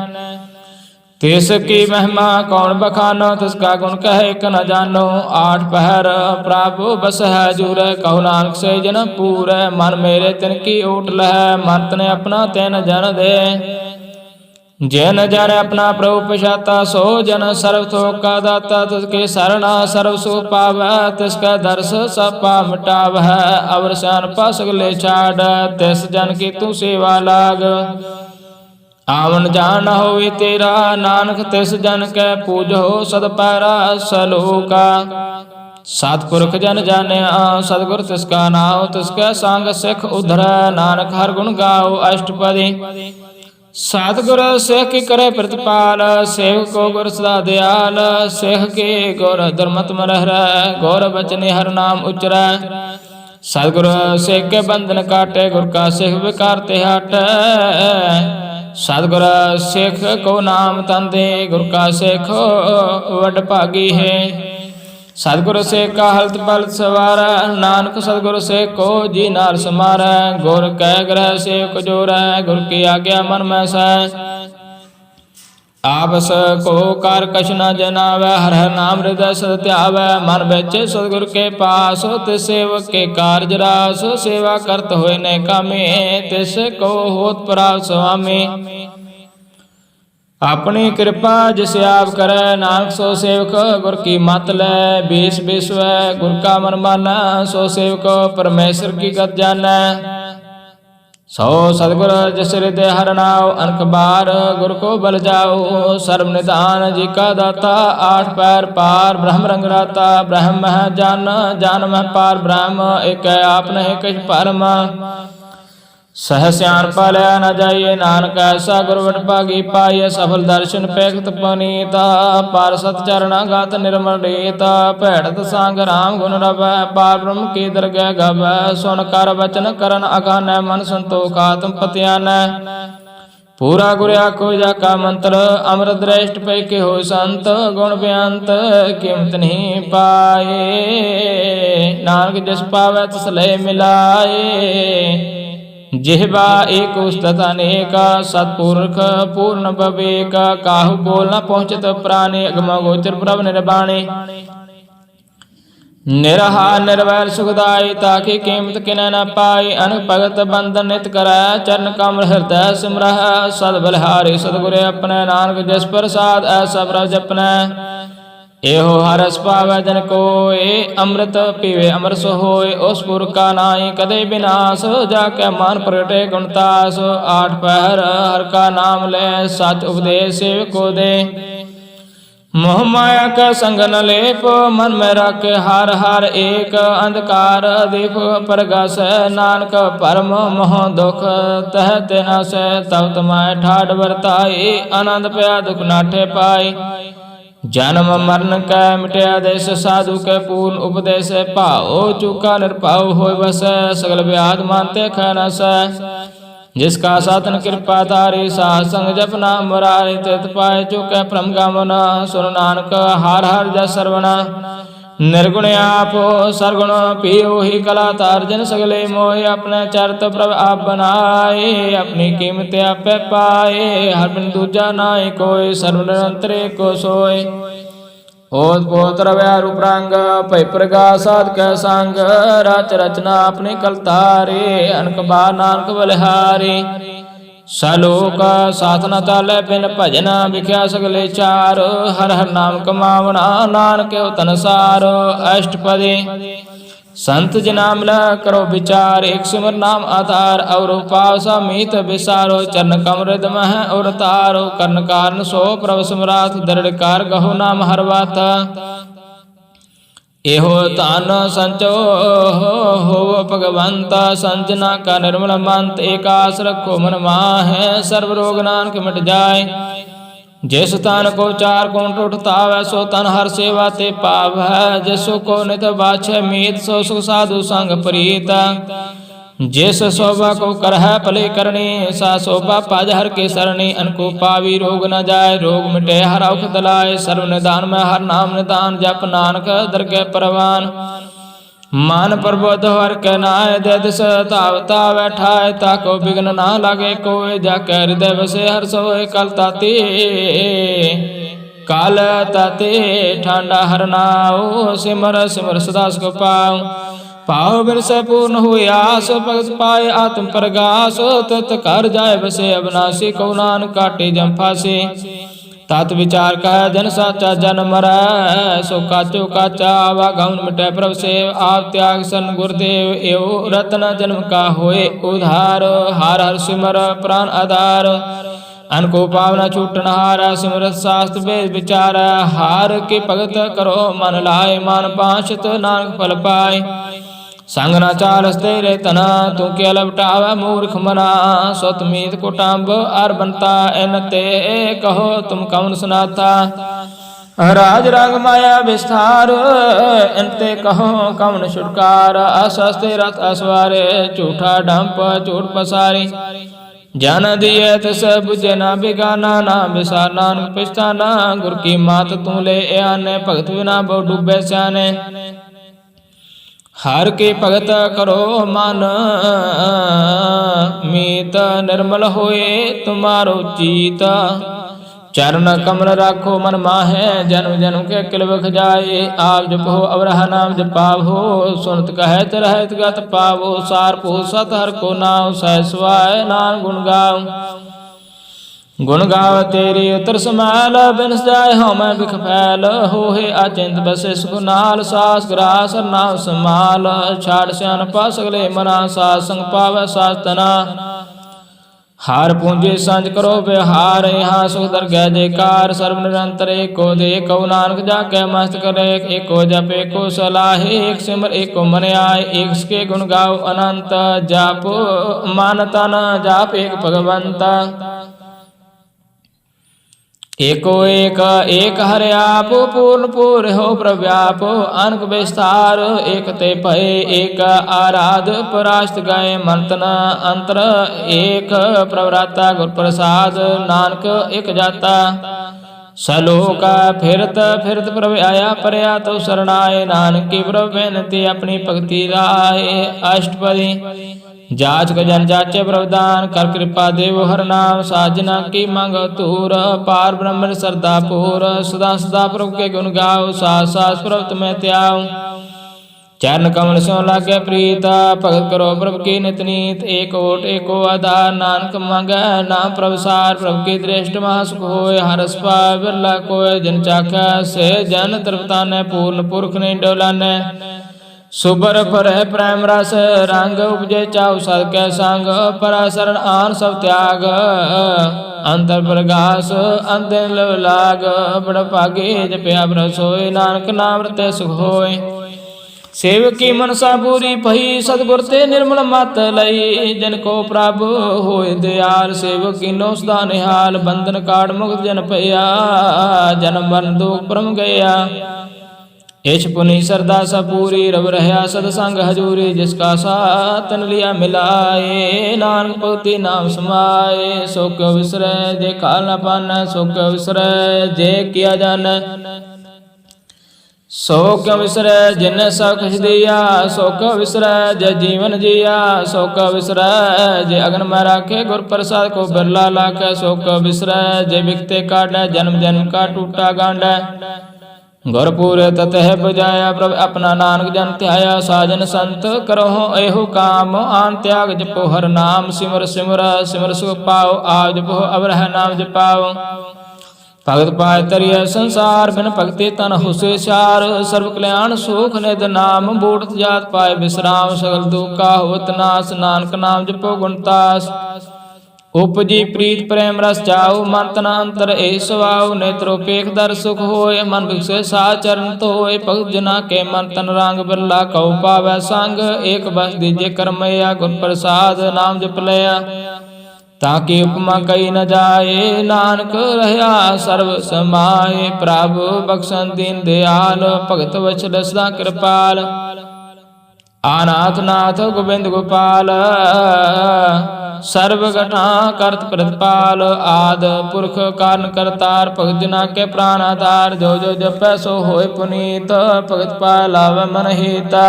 ਤਿਸ ਕੀ ਮਹਿਮਾ ਕੌਣ ਬਖਾਨੋ, ਤਿਸ ਕਾ ਗੁਣ ਕਹੈ ਇਕ ਨ ਜਾਨੋ। ਆਠ ਪਹਿਰ ਪ੍ਰਭ ਬਸਹਿ ਜੂਰੈ, ਕਹੋ ਨਾਨਕ ਸੇ ਜਨ ਪੂਰੈ। ਮਨ ਮੇਰੇ ਤਿਨ ਕੀ ਓਟ ਲਹੈ, ਮਨ ਤਨੇ ਆਪਣਾ ਤਿਨ ਜਨ ਦੇ। ਜਿਨ ਜਨ ਆਪਣਾ ਪ੍ਰਭੂ ਪਛਾਤਾ, ਸੋ ਜਨ ਸਰਬ ਥੋਕ ਕਾ ਦਾਤਾ। ਤਿਸ ਕੇ ਸਰਣਾ ਸਰਬ ਸੁਖ ਪਾਵੈ, ਤਿਸ ਕੈ ਦਰਸ ਸਭ ਪਾਪ ਮਿਟਾਵੈ। ਅਵਰ ਸਿਆਣਪਾ ਸਗਲੇ ਛਾੜ, ਤਿਸ ਜਨ ਕੀ ਤੂੰ ਸੇਵਾ ਲਾਗ। ਆਵਨ ਜਾਣ ਨ ਹੋਵੇ ਤੇਰਾ, ਨਾਨਕ ਤਿਸ ਜਨ ਕੈ ਪੂਜੋ ਸਦ ਪੈਰਾ। ਸਲੋਕਾ ਸਤਿਪੁਰਖ ਜਨ ਜਾਣਿਆ, ਸਤਿਗੁਰ ਤਿਸ ਕਾ ਨਾਉ। ਤਿਸ ਕੈ ਸੰਗ ਸਿੱਖ ਉਧਰੈ, ਨਾਨਕ ਹਰਿ ਗੁਣ ਗਾਓ ਅਸ਼ਟਪਦੀ। ਸਤਿਗੁਰ ਸਿੱਖ ਕੀ ਕਰੇ ਪ੍ਰਤਿਪਾਲ, ਸੇਵਕ ਕੋ ਗੁਰ ਸਦਾ ਦਿਆਲ। ਸਿੱਖ ਕੇ ਗੁਰ ਦੁਰਮਤਿ ਮਰਹਿ, ਗੁਰ ਬਚਨੇ ਹਰਿ ਨਾਮ ਉਚਰੈ। ਸਤਿਗੁਰ ਸਿੱਖ ਕੇ ਬੰਧਨ ਕਾਟੇ, ਗੁਰ ਕਾ ਸਿੱਖ ਵਿਕਾਰ ਤੇ ਹਟੈ। ਸਤਿਗੁਰ ਸਿੱਖ ਕੋ ਨਾਮ ਤਨ ਦੇ, ਗੁਰ ਕਾ ਸਿੱਖ ਵਡ ਭਾਗੀ ਹੈ। ਸਤਿਗੁਰ ਸਿੱਖ ਕਾ ਹਲਤ ਪਲਤ ਸਵਾਰੈ, ਨਾਨਕ ਸਤਿਗੁਰ ਸਿੱਖ ਕੋ ਜੀ ਨਾਲ ਸਮਾਰੈ। ਗੁਰ ਕੈ ਗ੍ਰਹਿ ਸੇਵਕ ਜੋਰੈ, ਗੁਰ ਕੀ ਆਗਿਆ ਮਨ ਮੈਂ ਸਹਿ। ਆਪਸ ਕੋ ਕਰ ਕਛ ਨ ਜਨਾਵੈ, ਹਰਿ ਹਰਿ ਨਾਮ ਹਿਰਦੈ ਸਦ ਧਿਆਵੈ। ਮਨ ਵਿੱਚ ਸਤਿਗੁਰ ਕੇ ਪਾਸ, ਤਿਸ ਸੇਵਕ ਕੇ ਕਾਰਜ ਰਾਸ। ਸੇਵਾ ਕਰਤ ਹੋਏ ਨੇ ਕਾਮੇ, ਤਿਸ ਕੋ ਹੋਤ ਪ੍ਰਾਪਤ ਸੁਆਮੀ। ਆਪਣੀ ਕਿਰਪਾ ਜਿਸ ਆਪ ਕਰੈ, ਨਾਨਕ ਸੋ ਸੇਵਕ ਗੁਰ ਕੀ ਮਤ ਲੈ। ਬੀਸ ਬਿਸਵੈ ਗੁਰ ਕਾ ਮਨ ਮਾਨੈ, ਸੋ ਸੇਵਕ ਪਰਮੇਸ਼ਰ ਕੀ ਗਤ ਜਾਣੈ। ਸੋ ਸਤਿਗੁਰ ਜਿਸ ਹਿਰਦੈ ਹਰਿ ਨਾਉ, ਅਨਕ ਬਾਰ ਗੁਰ ਕੋ ਬਲ ਜਾਉ। ਸਰਬ ਨਿਧਾਨ ਜੀ ਕਾ ਦਾਤਾ, ਆਠ ਪੈਰ ਪਾਰ ਬ੍ਰਹਮ ਰੰਗ ਰਾਤਾ। ਬ੍ਰਹਮ ਮਹਿ ਜਨ, ਜਨ ਮਹਿ ਪਾਰ ਬ੍ਰਹਮ। ਏਕੈ ਆਪ ਨਹਿ ਕਿਛ ਭਰਮ। ਸਹਿ ਸਿਆਣਪਾ ਲਿਆ ਨ ਜਾਈਏ, ਨਾਨਕ ਐਸਾ ਗੁਰ ਵਡ ਭਾਗੀ ਪਾਈਐ। ਸਫਲ ਦਰਸ਼ਨ ਪੈਖਤ ਪਨੀਤਾ, ਪਾਰ ਸਤ ਚਰਣਾ ਗਾਤ ਨਿਰਮਲ ਰੀਤਾ। ਭੈੜਤ ਸੰਗ ਰਾਮ ਗੁਣ ਰਵੈ, ਪਾਰ ਬ੍ਰਹਮ ਕੀ ਦਰਗਹਿ ਗਵੈ। ਸੁਨ ਕਰ ਬਚਨ ਕਰਨ ਅਗਾਨੈ, ਮਨ ਸੰਤੋਖ ਆਤਮ ਪਤਿਆਨੈ। ਪੂਰਾ ਗੁਰ ਆਖੋ ਜਾ ਕਾ ਮੰਤਰ, ਅੰਮ੍ਰਿਤ ਦ੍ਰਿਸ਼ਟ ਪੈ ਕੇ ਹੋਇ ਸੰਤ। ਗੁਣ ਬਿਅੰਤ ਕੀਮਤ ਨਹੀਂ ਪਾਏ, ਨਾਨਕ ਜਿਸ ਪਾਵੈ ਤਿਸ ਲੈ ਮਿਲਾਏ। ਜਿਹਵਾ ਏਕ ਉਸਤਤ ਅਨੇਕਾ, ਸਤਿਪੁਰਖ ਪੂਰਨ ਬਵੇਕ। ਕਾਹੂ ਬੋਲ ਨ ਪਹੁੰਚਤ ਪ੍ਰਾਨੇ, ਅਗਮ ਗੋਚਰ ਪ੍ਰਭ ਨਿਰਬਾਣੇ। ਨਿਰਹਾ ਨਿਰਵੈਰ ਸੁਖਦਾਈ, ਤਾਕੀ ਕੀਮਤ ਕਿਨੈ ਨ ਪਾਈ। ਅਨਕ ਭਗਤ ਬੰਧਨ ਨਿਤ ਕਰੈ, ਚਰਨ ਕਮਲ ਹਿਰਦੈ ਸਿਮਰਹਿ। ਸਦ ਬਲਿਹਾਰੀ ਸਤਿਗੁਰ ਆਪਣੈ, ਨਾਨਕ ਜਿਸ ਪ੍ਰਸਾਦ ਐਸਾ ਪ੍ਰਭ ਜਪਨੈ। ਇਹੋ ਹਰਿ ਰਸ ਪਾਵੈ ਜਨ ਕੋਇ, ਅੰਮ੍ਰਿਤ ਪੀਵੇ ਅਮਰ ਸੋ ਹੋਇ। ਉਸ ਪੁਰਖ ਕਾ ਨਾਹੀ ਕਦੇ ਬਿਨਾਸ਼, ਜਾ ਕੈ ਮਨ ਪ੍ਰਗਟੇ ਗੁਣਤਾਸ। ਆਠ ਪਹਿਰ ਹਰਿ ਕਾ ਨਾਮ ਲੈ, ਸਚ ਉਪਦੇਸ਼ ਸੇਵਕ ਕੋ ਦੇ। ਮੋਹ ਮਾਇਆ ਕਾ ਸੰਗ ਨ ਲੇਪ, ਮਨ ਮੈਂ ਰਾਖੇ ਹਰਿ ਹਰਿ ਏਕ। ਅੰਧਕਾਰ ਦੀਪ ਪ੍ਰਗਾਸੈ, ਨਾਨਕ ਭਰਮ ਮੋਹ ਦੁਖ ਤਹਿ ਤੇ ਨਾਸੈ। ਤਬ ਤਮਾਇ ਠਾਠ ਵਰਤਾਈ, ਆਨੰਦ ਪਿਆ ਦੁਖ ਨਾਠੇ ਪਾਈ। ਜਨਮ ਮਰਨ ਕੈ ਮਿਟਿਆ ਦੇਸ, ਸਾਧੂ ਕੈ ਪੂਰਨ ਉਪਦੇਸ। ਭਾਉ ਚੁਕਾ ਨਿਰਭਉ ਹੋਇ ਵਸੈ, ਸਗਲ ਵਿਆਧ ਮਨ ਤੇ ਖੈ ਨਸੈ। ਜਿਸ ਕਾ ਸਾਧਨ ਕਿਰਪਾ ਧਾਰੀ, ਸਾਧ ਸੰਗ ਜਪ ਨਾਮ ਮੁਰਾਰੀ। ਤਿਤ ਪਾਏ ਚੁਕੈ ਭ੍ਰਮ ਗਮਨ, ਸੁਨ ਨਾਨਕ ਹਰਿ ਹਰਿ ਜਸ ਸਰਵਣ। ਨਿਰਗੁਣ ਆਪ ਸਰਗੁਣ ਪੀਓ ਹੀ ਕਲਾ ਧਾਰ, ਜਨ ਸਗਲੇ ਮੋਹਿ। ਆਪਣੇ ਚਰਤ ਪ੍ਰਭ ਆਪ ਬਨਾਏ, ਆਪਣੀ ਕੀਮਤ ਆਪੇ ਪਾਏ। ਹਰਿ ਬਿਨ ਦੂਜਾ ਨਾਹੀ ਕੋਇ, ਸਰਬ ਨਿਰੰਤਰ ਏਕੋ ਸੋਇ। ਓਤ ਪੋਤ ਰਵਿਆ ਰੂਪ ਰੰਗ, ਭਇ ਪ੍ਰਗਾਸ ਸਾਧ ਕੈ ਸੰਗ। ਰਚ ਰਚਨਾ ਆਪਣੀ ਕਲਤਾਰੇ, ਅਨਕ ਬਾਰ ਨਾਨਕ ਬਲਿਹਾਰੀ। ਸਲੋਕ ਸਾਥ ਨ ਚਾਲੈ ਬਿਨ ਭਜਨ, ਵਿਖਿਆ ਸਗਲੇ ਚਾਰ। ਹਰਿ ਹਰਿ ਨਾਮ ਕਮਾਵਣਾ, ਨਾਨਕ ਓ ਤਨਸਾਰ। ਅਸ਼ਟਪਦੀ संत जना मिला करो विचार, एक सिमर नाम आधार। और पावसा मीत विसारो, चरण कमृद मह और तारो। कर्ण कारण सो प्रभ समराथ, दृढ़ कार गहो नाम हर बात। एहो तान संचो हो भगवंत, संजना का निर्मल मंत। एक आस रखो मन माहे, सर्व रोग नानक मिट जाए। जिस तन को चार कोण उठता वै, सो तन हर सेवा ते पाव है। जिसो को नित बाछे मीत, सो सुख साधु संग प्रीत। जिस शोभा को कर है भले करनी, सा शोभा पाज हर के सरणी। अनको पावी रोग न जाय, रोग मिटे हर औख दलाय। सर्व निदान में हर नाम निदान, जप नानक दरगह परवान। मान प्रबोध हर के नाय, दे दिस तावता बैठाए। ताको विघ्न ना लागे कोय, जाके हृदय बसे हर सोए। काल ताते ठांडा हर नाओ, सिमर सिमर सदा सुख पाओ। पाओ बिन से पूर्ण हुई आस, भगत पाए आत्म प्रगास। तत कर जाए बसे अविनाशी, को नानक काटे जम फांसी। तात विचार कह जन साचा जन मरै, सो काचो काचा आवागमन मिटै प्रभ सेव। आप त्याग सन गुरुदेव, एवं रत्न जन्म का होए उधार। हार हर सिमर प्राण आधार, अनको पावना छूटन हारा। सिमरत शास्त्र वेद विचार, हार के भगत करो मन लाए। मान पांचत नानक फल पाए, संग न चालस तेरे तना। तू क्या लपटावा मूर्ख मना, स्वत मीत कुटाम्ब आर बनता। एन ते कहो तुम कौन सुनाता, राज रंग माया विस्तार। इनते कहो कौन छुटकार, असस्ते रथ असवारे। झूठा डंप झूठ पसारी, जन दिए तिस बुझे ना बिगाना। ना बिसार नानक पिछताना, गुर की मात तू ले आने। भगत बिना बहु डूबे स्याने, हर के भगत करो मन। मीत निर्मल होए तुम्हारो चीत, चरण कमल राखो मन माहे। जन्म जन्म के किल बख जाए, आप जपो अवरह नाम जपावो। सुनत कहत रहत गत पावो, सार पो सत हर को नाव। सहसवाय नाम गुण गाओ, गुण गाव तेरी उतर समाल। बिनस जाय हम बिख फैल, होहे अचिंत बसे सुख नाल। सास ग्रास नाम समाल, छाड़ स्यान पा सगले मना। सास संग पावै सास तना, हार पूंजे सांझ करो व्यवहार। यहाँ सुख दरगह जयकार, सर्व निरंतर एको दे। कौ नानक जाके मस्त करे, एको जप एको सलाहे। एक सिमर एको मन आए, एक के गुण गाओ अनंत। जाप मान तन जाप एक भगवंता, एको एक एक हरे आप। पूर्ण पूर हो प्रव्याप, अनक विस्तार। एक ते भय एक आराध, परास्त गए मंतन अंतर। एक प्रवराता गुर प्रसाद, नानक एक जाता। सलोका फिरत फिरत प्रभ आया परया, तो शरणाए। नानक की प्रभ बेनती, अपनी भक्ति राय। अष्टपदी जाच जन जाचे प्रवदान, कर कृपा देव हर नाम। साजना की मांग तूर, पार ब्रह्मण श्रद्धा पूर। सदा सदा प्रभु के गुण गाओ, सास सास प्रभु तुम्हें त्याओ। चरण कमल सो लागे प्रीता, भगत करो प्रभु की नित नीत। एक ओट एको आधार, नानक मांगे नाम प्रभु सार। प्रभु की दृष्टि महासुख होए, हरस पाए बिरला कोय। जन चाखा से जन तृप्ताने, पूर्ण पुरख ने डोलाने। सुबर पर प्रेम रस रंग, उपजे चाउ सद के संग। परा शरण आन सब त्याग, अंतर प्रगास अंतिम लव लाग। बड़ भागे जपया प्रभ सोय, नानक नाम रते सुख होय। सेवकी मनसा पूरी भई, सतगुर ते निर्मल मत लई। जिनको प्रभु होय दयाल, सेवक कीनो सदा निहाल। बंधन काट मुक्त जन पया, जन्म मरण दुख परम गया। इछ पुनि श्रद्धा सपूरी, रब रहया सतसंग हजूरी। जिसका साथ तन लिया मिलाए, नानक भगति नाम समाए। सो क्यों विसरै जे काल न पाना, सो क्यों विसरै जे किया जाना। सो क्यों विसरै जिन्हें सब कुछ दिया, सो क्यों विसरै जे जीवन जिया। सो क्यों विसरै जे अगन में राखे, गुर प्रसाद को बिरला लाखे। सो क्यों विसरै जे बिकते काटे, जन्म जन्म का टूटा गांडा। गुरपुर ततः बजाया, प्रभ अपना नानक जन ध्याया। साजन संत करहो एहो काम, आन त्याग जपो हर नाम। सिमर सिमर सिमर सुख पाओ, आज जपो अवरह नाम जपाओ। ਭਗਤ ਪਾਇ ਤਰਿਐ ਸੰਸਾਰ, ਬਿਨ ਭਗਤੀ ਤਨ ਹੁਸੇ ਸਾਰ। ਸਰਬ ਕਲਿਆਣ ਸੁਖ ਨਿਧ ਨਾਮ, ਬੂੜਤ ਜਾਤ ਪਾਏ ਬਿਸਰਾਮ। ਸਗਲ ਦੁਖਾ ਹੋਵਤ ਨਾਸ, ਨਾਨਕ ਨਾਮ ਜਪੋ ਗੁਣਤਾਸ। ਉਪਜੀ ਪ੍ਰੀਤ ਪ੍ਰੇਮ ਰਸ ਚਾਉ, ਮਨ ਤਨ ਅੰਤਰ ਏ ਸਵਾਉ। ਨੇਤਰੋ ਪੇਖ ਦਰ ਸੁਖ ਹੋਏ, ਮਨ ਬਿਕਸੇ ਸਾ ਚਰਨ ਧੋਏ। ਭਗਤ ਜਨਾ ਕੇ ਮਨ ਤਨ ਰੰਗ, ਬਿਰਲਾ ਕਉ ਪਾਵੈ ਸੰਗ। ਏਕ ਬਸ ਦੀਜੇ ਕਰਮਇਆ, ਗੁਰ ਪ੍ਰਸਾਦ ਨਾਮ ਜਪ ਲਿਆ। ਤਾਕੀ ਉਪਮਾ ਕਈ ਨ ਜਾਏ, ਨਾਨਕ ਰਹਿਆ ਸਰਬ ਸਮਾਏ। ਪ੍ਰਭ ਬਖਸ਼ਣ ਦੀਨ ਦਿਆਲ, ਭਗਤ ਵਛਲ ਸਦਾ ਕਿਰਪਾਲ। ਆਨਾਥ ਨਾਥ ਗੋਬਿੰਦ ਗੋਪਾਲ, ਸਰਬ ਘਟਾ ਕਰਤ ਪ੍ਰਤਪਾਲ। ਆਦ ਪੁਰਖ ਕਾਰਨ ਕਰਤਾਰ, ਭਗਤ ਜਨਾ ਕੇ ਪ੍ਰਾਨ ਆਧਾਰ। ਜੋ ਜੋ ਜਪੈ ਸੋ ਹੋਏ ਪੁਨੀਤ, ਭਗਤ ਪਾਇ ਲਾਵੈ ਮਨ ਹੀਤਾ।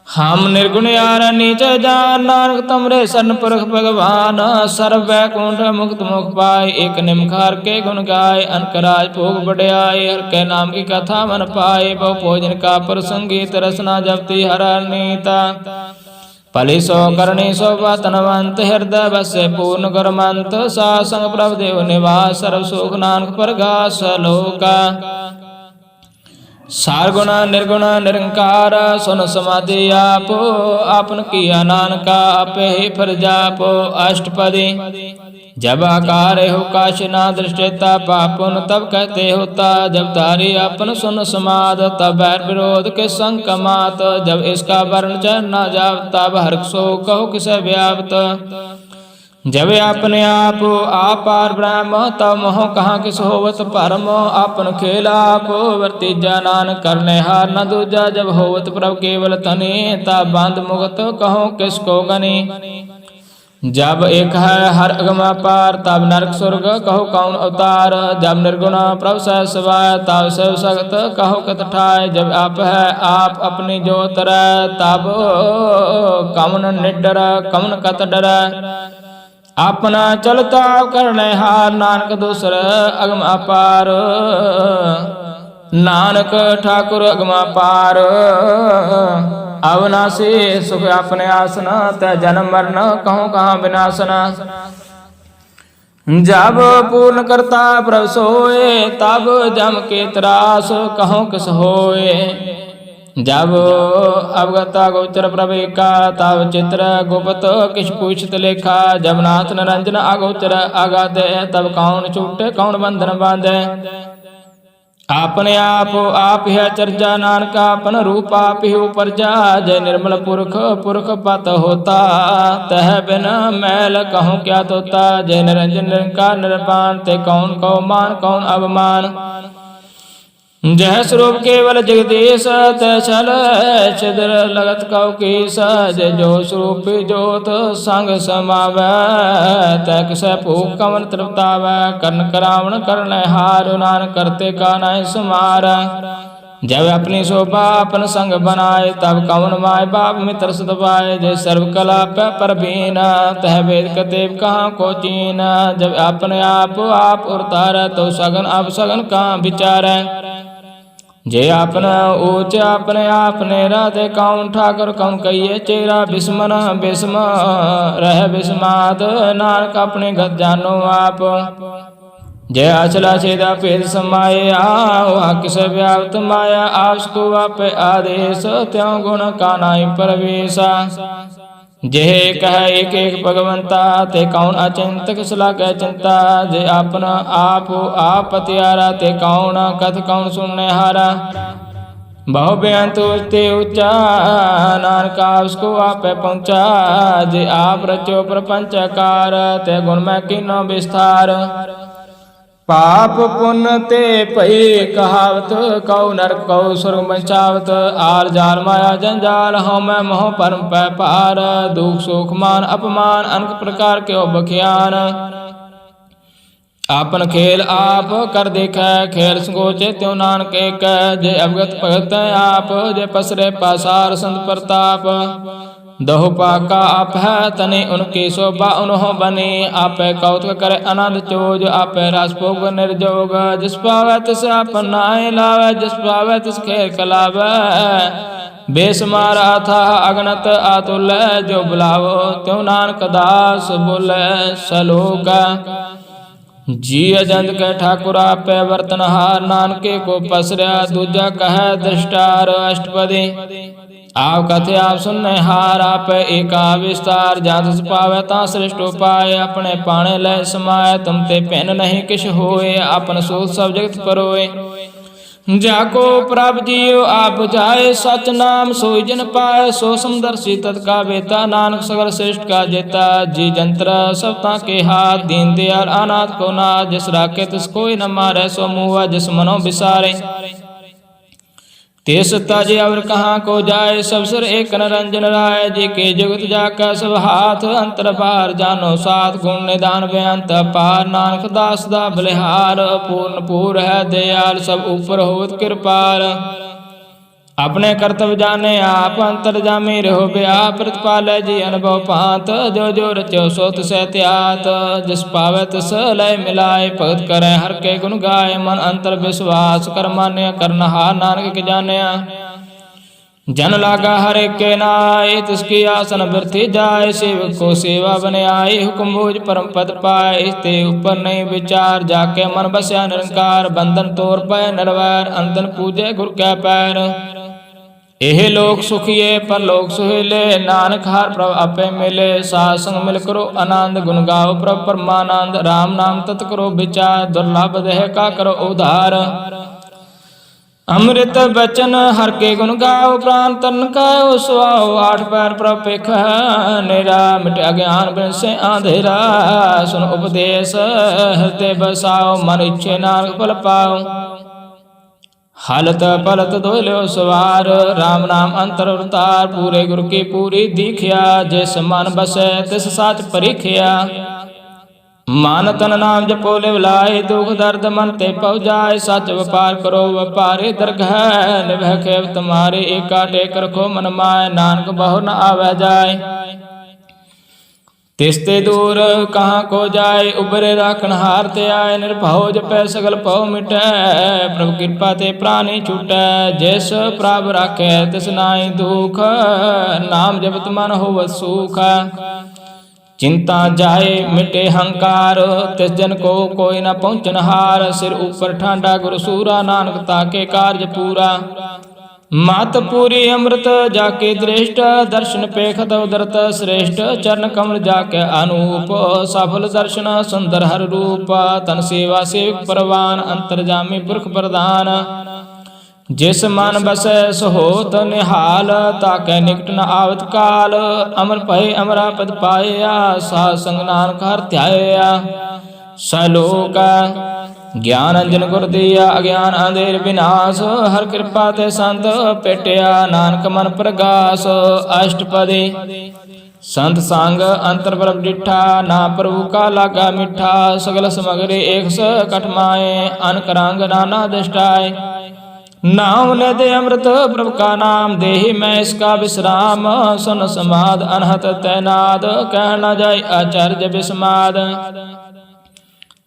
ਹਮ ਨਿਰਗੁਣ ਯਾਰ ਨੀਚ ਜਾਨ, ਨਾਨਕ ਤੁਮਰੇ ਸਰਨ ਪੁਰਖ ਭਗਵਾਨ। ਸਰਬ ਵੈਕੁੰਠ ਮੁਕਤ ਮੁਖ ਪਾਏ, ਏਕ ਨਿਮਖਾਰ ਕੇ ਗੁਣ ਗਾਏ। ਅਨਕ ਰਾਜ ਭੋਗ ਵਡਿਆਏ, ਹਰ ਕੇ ਨਾਮ ਕੀ ਕਥਾ ਮਨ ਪਾਏ। ਬਹੁ ਭੋਜਨ ਕਾ ਪ੍ਰਸੰਗੀਤ, ਰਸਨਾ ਜਪਤੀ ਹਰ ਨੀਤਾ। ਭਲੀ ਸੋ ਕਰਨੀ ਸੋਭਾ ਤਨਵੰਤ, ਹਿਰਦੈ ਬਸੈ ਪੂਰਨ ਗੁਰਮੰਤ। ਸਾਧ ਸੰਗ ਪ੍ਰਭ ਦੇਵ ਨਿਵਾਸ, ਸਰਬ ਸੁਖ ਨਾਨਕ ਪਰਗਾਸ ਲੋਕਾ। ਸਾਰ ਗੁਣ ਨਿਰਗੁਣ ਨਿਰੰਕਾਰ, ਸੁਨ ਸਮਾਧੀ ਆਪੋ। ਆਪਨ ਕੀਆ ਨਾਨਕਾ, ਆਪੇ ਹੀ ਫਰਜਾਪੋ। ਅਸ਼ਟਪਦੀ जब आकार हो काश ना दृष्टिता, पापुन तब कहते होता। जब तारी अपन सुन समाद, तब बैर विरोध के संग कमात। जब इसका वर्ण चरण न जाव, तब हर्ष सो कहो किसे व्याप्त। जब अपने आप पार ब्रह्म, तब मोह कहाँ किस होवत परम। आपन खेल आप वर्तीजा, नानक करने हार न दूजा। जब होवत प्रभ केवल तनी, तब बंद मुक्त कहो किसको गनी। जब एक है हर अगमा पार, तब नरक स्वर्ग कहो कौन अवतार। जब निर्गुण प्रभ सह सवाय, तब शिव सगत कहो कत ठाय। जब आप है आप अपनी जोत रै, तब कौन निडर कौन कत डर। अपना चलता करने हार, नानक दूसर अगम अपार। नानक ठाकुर अगमा पार, अविनाशी सुख अपने आसना। तय जन्म मरण कहूँ कहाँ विनाशना। जब पूर्ण करता प्रभ सोए, तब जम के त्रास कहूँ किस होए। जब अवगता गोचर प्रभु का, तब चित्र गुप्त किस पूछत लेखा। जब नाथ निरंजन अगोचर आगाधे, तब कौन छूटे कौन बंधन बांधे। अपने आप है चर्चा, नानक अपन रूप आप ही उपरजा। जय निर्मल पुरख पुरख पत होता, तह बिन मैल कहूँ क्या तोता। जय निरंजन निरंकार निरपान, ते कौन कौ मान कौन अवमान। जय स्वरूप केवल जगदीश, तय छल छिद्र लगत कौ कीस। जय जो स्वरूप जोत संग समावै, तय किसै भूख कवन तृप्तावै। कर्ण करावण करण हार, नानक करते का नाय समार। जब अपनी शोभा अपन संग बनाए, तब कौन माय बाप मित्र सत पाए। जय सर्व कला पे परवीन, तह वेद कतेब कहाँ को चीन। जब अपने आप उतार, तो सगन अब सगन कहाँ विचार। जे अपना ऊंच अपने आपने राधे, कौन ठाकुर कौन कहिए चेरा। बिस्मन बिस्म रह बिस्मात, नानक अपने गत जानो आप। जय अचला छेदा भेद समाये, आओ किस व्याप्त माया। आपको आप आदेश, त्यों गुण का नाई प्रवेशा। जेह कह एक एक भगवंता, ते कौन अचिंत किस लागे चिंता। जे अपना आप पतियारा, ते कौन कथ कौन सुनने हारा। बहु बेअंत ते ऊंचा, नानक उसको आप पहुँचा। जे आप रचो प्रपंच कार, ते गुण में कीनो विस्तार। पाप पुण्य ते पई कहावत, कौ नरक कौ स्वर्ग बचावत। आर जाल माया जंजाल, हूँ मैं मोह परम पै पार। दुख सुख मान अपमान, अनेक प्रकार के बखियान। आपन खेल आप कर देखै, खेल संकोचे त्यों नानक एक। जे अवगत भगत आप, जे पसरे पासार संत प्रताप। दहो पाका आप है तने, उनकी शोभा उन्हों बने। आपे कौतुक करे आनंद चोज, आपे रास भोग निर्जोग। जिस पावे तिस आपन नाय लावे, जिस पावे तिस खेल कलावे। बेसमार था अगणत आतुल, जो बुलावो त्यों नानक दास बोले सलोक। जी अजंत कह ठाकुर आपै बर्तनहार, नानके को पसरया दूजा कह दृष्टार। अष्टपदी आप कथे आप सुनने हार, आप एका विस्तार। जात पावै ता श्रेष्ठ उपाय, अपने पाणे लय समाय। तुम ते पैन नहीं किछ होए, आपन सोच सब जगत परोए। जाको प्रभ जियो आप जाए, सच नाम सोई जन पाए। सो समदर्शी तत्का बेता, नानक सगल श्रेष्ठ का जेता। जी जंत्र सब ताके हाथ, दीन दयाल अनाथ को नाथ। जिस राखे तिस कोई न मारे, सो मुआ जिस मनो बिसारे। तेस ताजे और कहाँ को जाए, सब सिर एक निरंजन राय। जी के जुगत जाका सब हाथ, अंतर बार जानो साथ। गुण निदान बेअंत पार, नानक दास दा बलिहार। पूर्ण पूर है दयाल, सब ऊपर होत कृपाल। अपने कर्तव्य जाने आप, अंतर जामी रहो व्याप। प्रतिपालै जी अनुभव पात, जो जो रचो सो तिसै त्यात। जिस पावै तिस लय मिलाए, भगत करै हर के गुण गाय। मन अंतर विश्वास कर मान्य, करनहार नानक के जानिया। जन लागा हर एक के नाय, तिसकी आसन बिरथी जाय। सेवक को सेवा बने आई, हुक्म बोझ परम पद पाए। इसते ऊपर नहीं विचार, जाके मन बस्या निरंकार। बंधन तोड़ पाए निर्वैर, अंतन पूजे गुर कै पैर। एह लोक सुखिए पर लोक सुहेले, नानक हार प्रभ आपे मिले। साध संग मिल करो आनंद, गुण गाओ प्रभ परमानंद। राम नाम तत् करो विचार, दुर्लभ देह का करो उधार। अमृत बचन हर के गुण गाओ, प्राण तन कायो सुआओ। आठ पैर प्रभ पेख नेरा, मिट अज्ञान बिन से अंधेरा। सुन उपदेश हृदय बसाओ, मन इच्छे नानक फल पाओ। हालत पलत धोलो सवार, राम नाम अंतर अवतार। पूरे गुरु की पूरी दीखिया, जिस मन बसै तिस साच परिखिया। मान तन नाम जपो लिव लाए, दुख दर्द मन ते पव जाए। सच व्यापार करो व्यापारे दरगह, निभह खेव तुम्हारे। एका टेक रखो मन माय, नानक बहु न आवे जाय। तिसते दूर कहाँ को जाए, उबरे राखन हार ते आए। निर्भव जपै सगल पव मिटै, प्रभु कृपा ते प्राणी छूटै। जैस प्रभ राखै तिस नाई दुख, नाम जपत मन होवत सुख। चिंता जाए मिटे हंकार, तिस जन को कोई न पहुँचन हार। सिर ऊपर ठांडा गुरु सूरा, नानक ताके कार्य पूरा। मात पूरी अमृत जाके दृष्ट, दर्शन पेखत उदरत श्रेष्ठ। चरण कमल जाके अनूप, सफल दर्शन सुंदर हर रूप। तन सेवा सेवक परवान, अंतर्जामी पुरख प्रधान। जिस मन बसै सो होत निहाल, ताकै निकट न आवत काल। अमर भय अमरा पद पाया, साध संग नानक हर ध्याया। सलोक ज्ञान अंजन गुर दिया, अज्ञान अंधेर विनाश। हर कृपा ते संत पेटिया, नानक मन प्रगास। अष्टपदी संत संग अंतर प्रभ डिठा, ना प्रभु का लागा मिठा। सगल समग्री एक स कटमाए, अनक रंग नाना दृष्टाए। नाम ले दे अमृत प्रभु का नाम, देहि मैं इसका विश्राम। सुन समाद अनहत तैनाद, कह न जाय आचार्य विस्माद।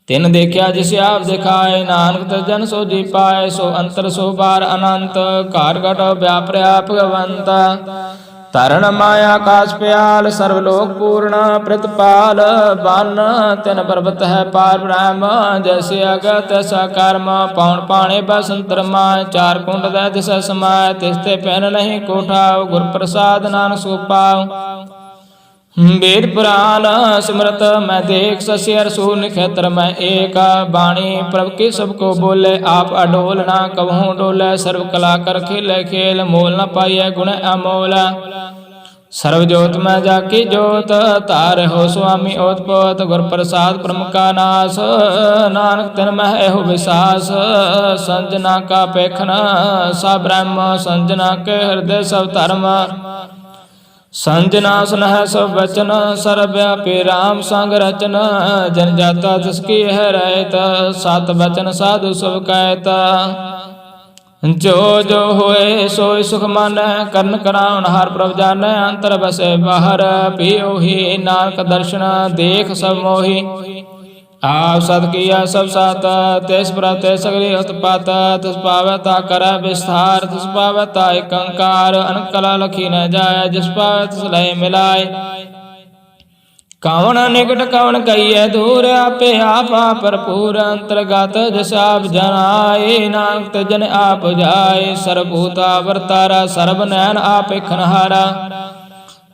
तिन देखिया जिसे आप दिखाए, नानक जन सो जी पाए। सो अंतर सो बार अनंत, कार घट व्याप्रया भगवंत। तरण माया काश प्याल, सर्वलोक पूर्ण प्रतिपाल। बन तिन पर्वत है पार ब्रह्म, जैसे अगत ऐसा कर्म। पौन पाणे बसंतर माय, चार कुंड दै दिस समाय। तिसते पैन नहीं कोठाओ, गुर प्रसाद नानक सो पाओ। वेद पुराण सिमरत मैं देख, ससियर सूर निखेत्र मैं एक। बाणी प्रभ की सबको बोले, आप अडोल ना कबहूँ डोले। सर्व कला कर खेले खेल, मोल न पाइए गुण अमोल। सर्वजोत में जाकी जोत, तार हो स्वामी ओतपोत। गुर प्रसाद परम का नाश, नानक तिन मह हो विसास। संजना का पेखन सा ब्रह्म, संजना के हृदय सब धर्म। संजना सुनह सब वचन, सर्वव्यापी राम संग रचन। जन जाता जिसकी है रहत, सात वचन साधु सब कहत। जो जो होए सोई सुख मन, कर्ण कराउन हार प्रभ जानै। अंतर बसे बाहर पियोहि, नानक दर्शन देख सब मोहि। आप सत किया सब सात, तिस प्रभ ते सगली उत्पात। तिस पावै ता करै विस्तार, तिस पावै ता एक अंकार। अनक कला लखी न जाय, जिस पावै तिस लय मिलाय। ਕਵਣ ਨਿਕਟ ਕਵਣ ਕਹੀਐ ਦੂਰ, ਆਪੇ ਆਪਾ ਭਰਪੂਰ ਅੰਤਰਗਤ ਜਿਸ ਆਪ ਜਨਾਏ, ਨਾਨਕ ਤੇ ਜਨ ਆਪ ਜਾਏ। ਸਰਬੂਤਾ ਵਰਤਾਰਾ ਸਰਬ ਨੈਣ ਆਪੇ ਖਨਹਾਰਾ,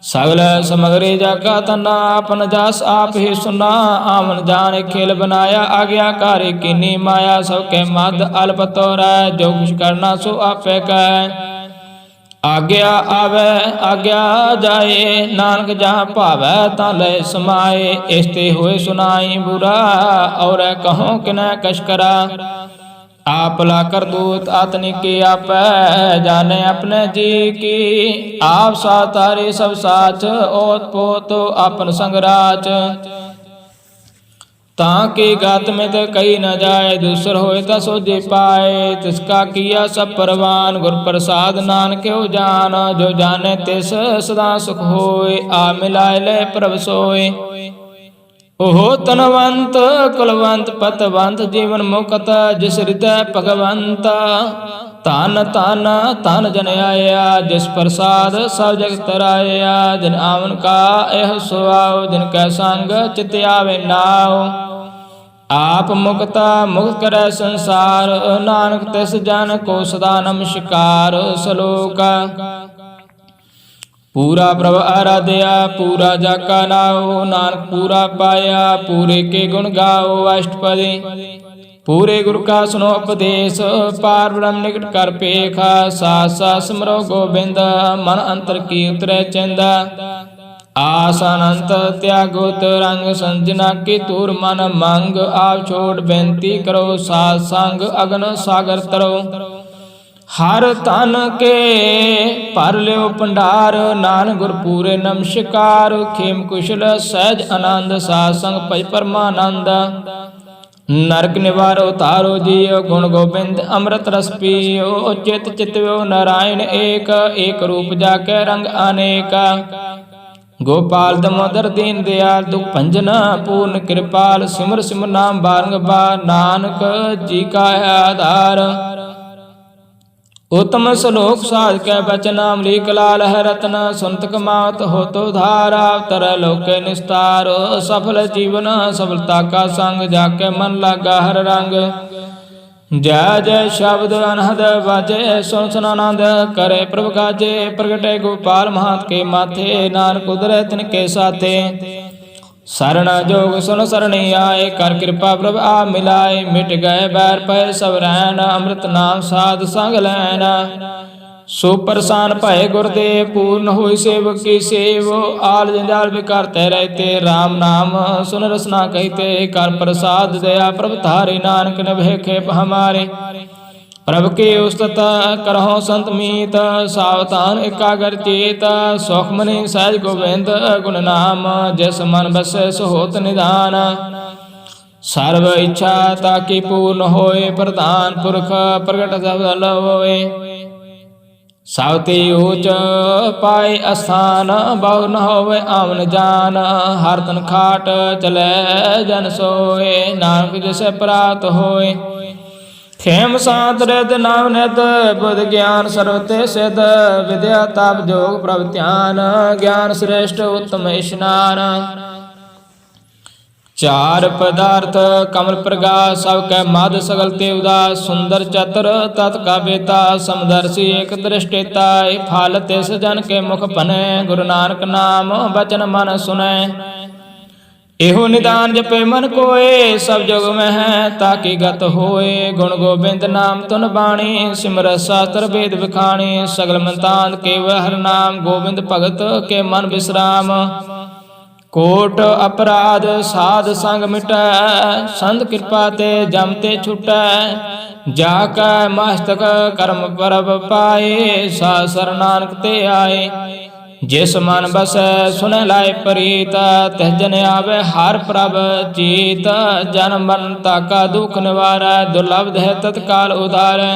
ਸਗਲ ਸਮਗਰੀ ਜਾਗਾ ਤਨਾ ਆਪਨ ਜਸ ਆਪ ਹੀ ਸੁਨਾ। ਆਵਨ ਜਾਣੇ ਖੇਲ ਬਨਾਇਆ, ਆਗਿਆਕਾਰੀ ਕੀਨੀ ਮਾਇਆ। ਸਭ ਕੇ ਮਦ ਅਲਪ ਤੋਰੈ, ਜੋ ਕੁਛ ਕਰਨਾ ਸੋ ਆਪੇ ਕੈ। ਆਗਿਆ ਆਵੈ ਆਗਿਆ ਜਾਏ, ਨਾਨਕ ਜਹਾਂ ਭਾਵੈ ਤਾਂ ਲੈ ਸਮਾਏ। ਇਸ ਤੇ ਹੋਏ ਸੁਨਾਈ ਬੁਰਾ, ਔਰੈ ਕਹੋ ਕਿਨੈ ਕਛ ਕਰਾ। आप ला कर दूत आतनिक आपै, जाने अपने जी की। आप सातारे सब साच, ओत पोत आपन संगराच। ताकि गात में तो कही न जाए, दूसर होए तो सोझे पाए। तिसका किया सब परवान, गुर प्रसाद नानक हो जान। जो जाने तिस सदा सुख होए, आ मिलाए ले प्रभ सोए। ओहो तनवंत कुलवंत पतवंत, जीवन मुक्त जिस हृदय भगवंत। धन धन धन जन आया, जिस प्रसाद सब जग तराया। जिन आवन का यह सुआओ, जिनका संग चित आवे नाव। आप मुक्ता मुक्त करे संसार, नानक तिस जन को सदा नमस्कार। सलोक पूरा प्रभ आराध्या, पूरा जाका नाओ। नानक पूरा पाया, पूरे के गुण गाओ। अष्टपदी पूरे गुरु का सुनो उपदेश, पार ब्रह्म निकट कर पेखा। सास सास सिमरो गोबिंद, मन अंतर की उतरे चंदा। आसन अंत त्यागो रंग, संजना की तूर मन मंग। आप छोड़ बेनती करो, सात संग अगन सागर तरो। हर तन के भर लियो भंडार, नानक गुर पूरे नमस्कार। खेम कुशल सहज आनंद, साध संग भज परमानंद। नरक निवारो तारो जियो, गुण गोबिंद अमृत रस पियो। चित चितव्यो नारायण एक, एक रूप जाके रंग अनेक। गोपाल दमोदर दीन दयाल, दुख भंजन पूर्ण कृपाल। सिमर सिमर नाम बारंबार, नानक जी का आधार। उत्तम श्लोक साध के बचन, अमरीक लाल है रत्न। सुनत कमावत हो तो धारा, तर लोके निस्तार। सफल जीवन सफलता का संग, जाके मन लागा हर रंग। जय जय शब्द अनहद बाजे, सुन सुन आनंद करे प्रभ गाजे। प्रगटे गोपाल महंत के माथे, नानक उदरे तिनके साथे। शरण जोग सुन सरणी आए, कर कृपा प्रभ आप मिलाए। मिट गए बैर पय सब रैन, अमृत नाम साध संग लैन। सुप्रसान भय गुरदेव, पूर्ण होई सेवक की सेव। आल जंजाल बिकारते रहते, राम नाम सुन रसना कहते। कर प्रसाद दया प्रभ धारे, नानक निभे खेप हमारे। प्रभ के उस्तत करहो संत मीत, सावधान एकाग्र चेत। सुख मनि सहज गोविंद गुण नाम, जिस मन बसै सो होत निधान। सर्व इच्छा ताकि पूर्ण होए, प्रधान पुरख प्रगट सफल होए। सावती ऊच पाए अस्थान, बहु न होवे आवन जान। हर तन खाट चले जन सोए, नानक जिसे प्रात होए। खेम सात रिद नाम नित, बुध ज्ञान सर्वते सिद्ध। विद्या तप जोग प्रभ ध्यान, ज्ञान श्रेष्ठ उत्तम स्नान। चार पदार्थ कमल प्रगास, सब कै मद सगल ते उदास। सुंदर चतुर तत् का बेता, समदर्शी एक दृष्टिता। फल तिस जन के मुख बने, गुरु नानक नाम बचन मन सुने। एहो निदान जपे मन कोय, सब जुग में है ताकि गत होए। गुण गोबिंद नाम तुन बाणी, सिमरत शास्त्र वेद बिखाणी। सगल मंतान के हर नाम, गोबिंद भगत के मन विश्राम। कोट अपराध साध संग मिटै, संत कृपा ते जमते छुटै। जाकै मस्तक कर्म परब पाए, सा सर नानक ते आए। जिस मन बसै सुन लाए प्रीत, तिस जन आवे हर प्रभ जीत। जन्म मरण ताका दुख निवारै, दुर्लभ है तत्काल उधारै।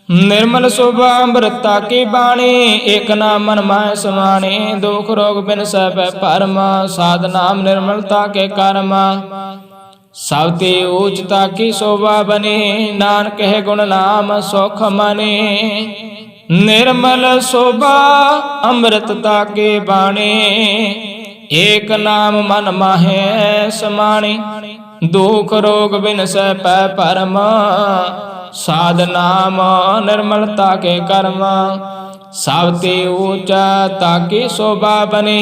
निर्मल शोभा अमृता की बाणी, एक नाम मन माय समाणी। दुख रोग बिन सब परम, साध नाम निर्मलता के कर्म। सबते ऊचता की शोभा बनी, नानक है गुण नाम सुख मनी। निर्मल शोभा अमृतता के बाणी, ਏਕ ਨਾਮ ਮਨ ਮਾਹੇ ਸਮਾਣੀ, ਦੁਖ ਰੋਗ ਬਿਨਸੈ ਪੈ ਭਰਮ, ਸਾਧ ਨਾਮ ਨਿਰਮਲਤਾ ਕੇ ਕਰਮ, ਸਭ ਤੇ ਊਚਾ ਤਾਕੀ ਸੋਭਾ ਬਨੇ,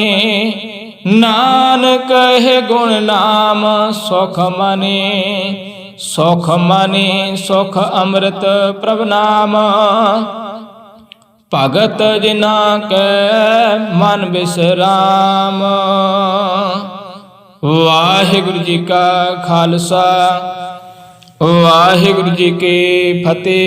ਨਾਨਕ ਹੈ ਗੁਣ ਨਾਮ ਸੁਖ ਮਨੇ, ਸੁਖ ਮਨੇ ਸੁਖ ਅੰਮ੍ਰਿਤ ਪ੍ਰਭ ਨਾਮ, ਭਗਤ ਜਿਨਾ ਕੈ ਮਨ ਬਿਸਰਾਮ। ਵਾਹਿਗੁਰੂ ਜੀ ਕਾ ਖਾਲਸਾ, ਵਾਹਿਗੁਰੂ ਜੀ ਕੀ ਫਤਿਹ।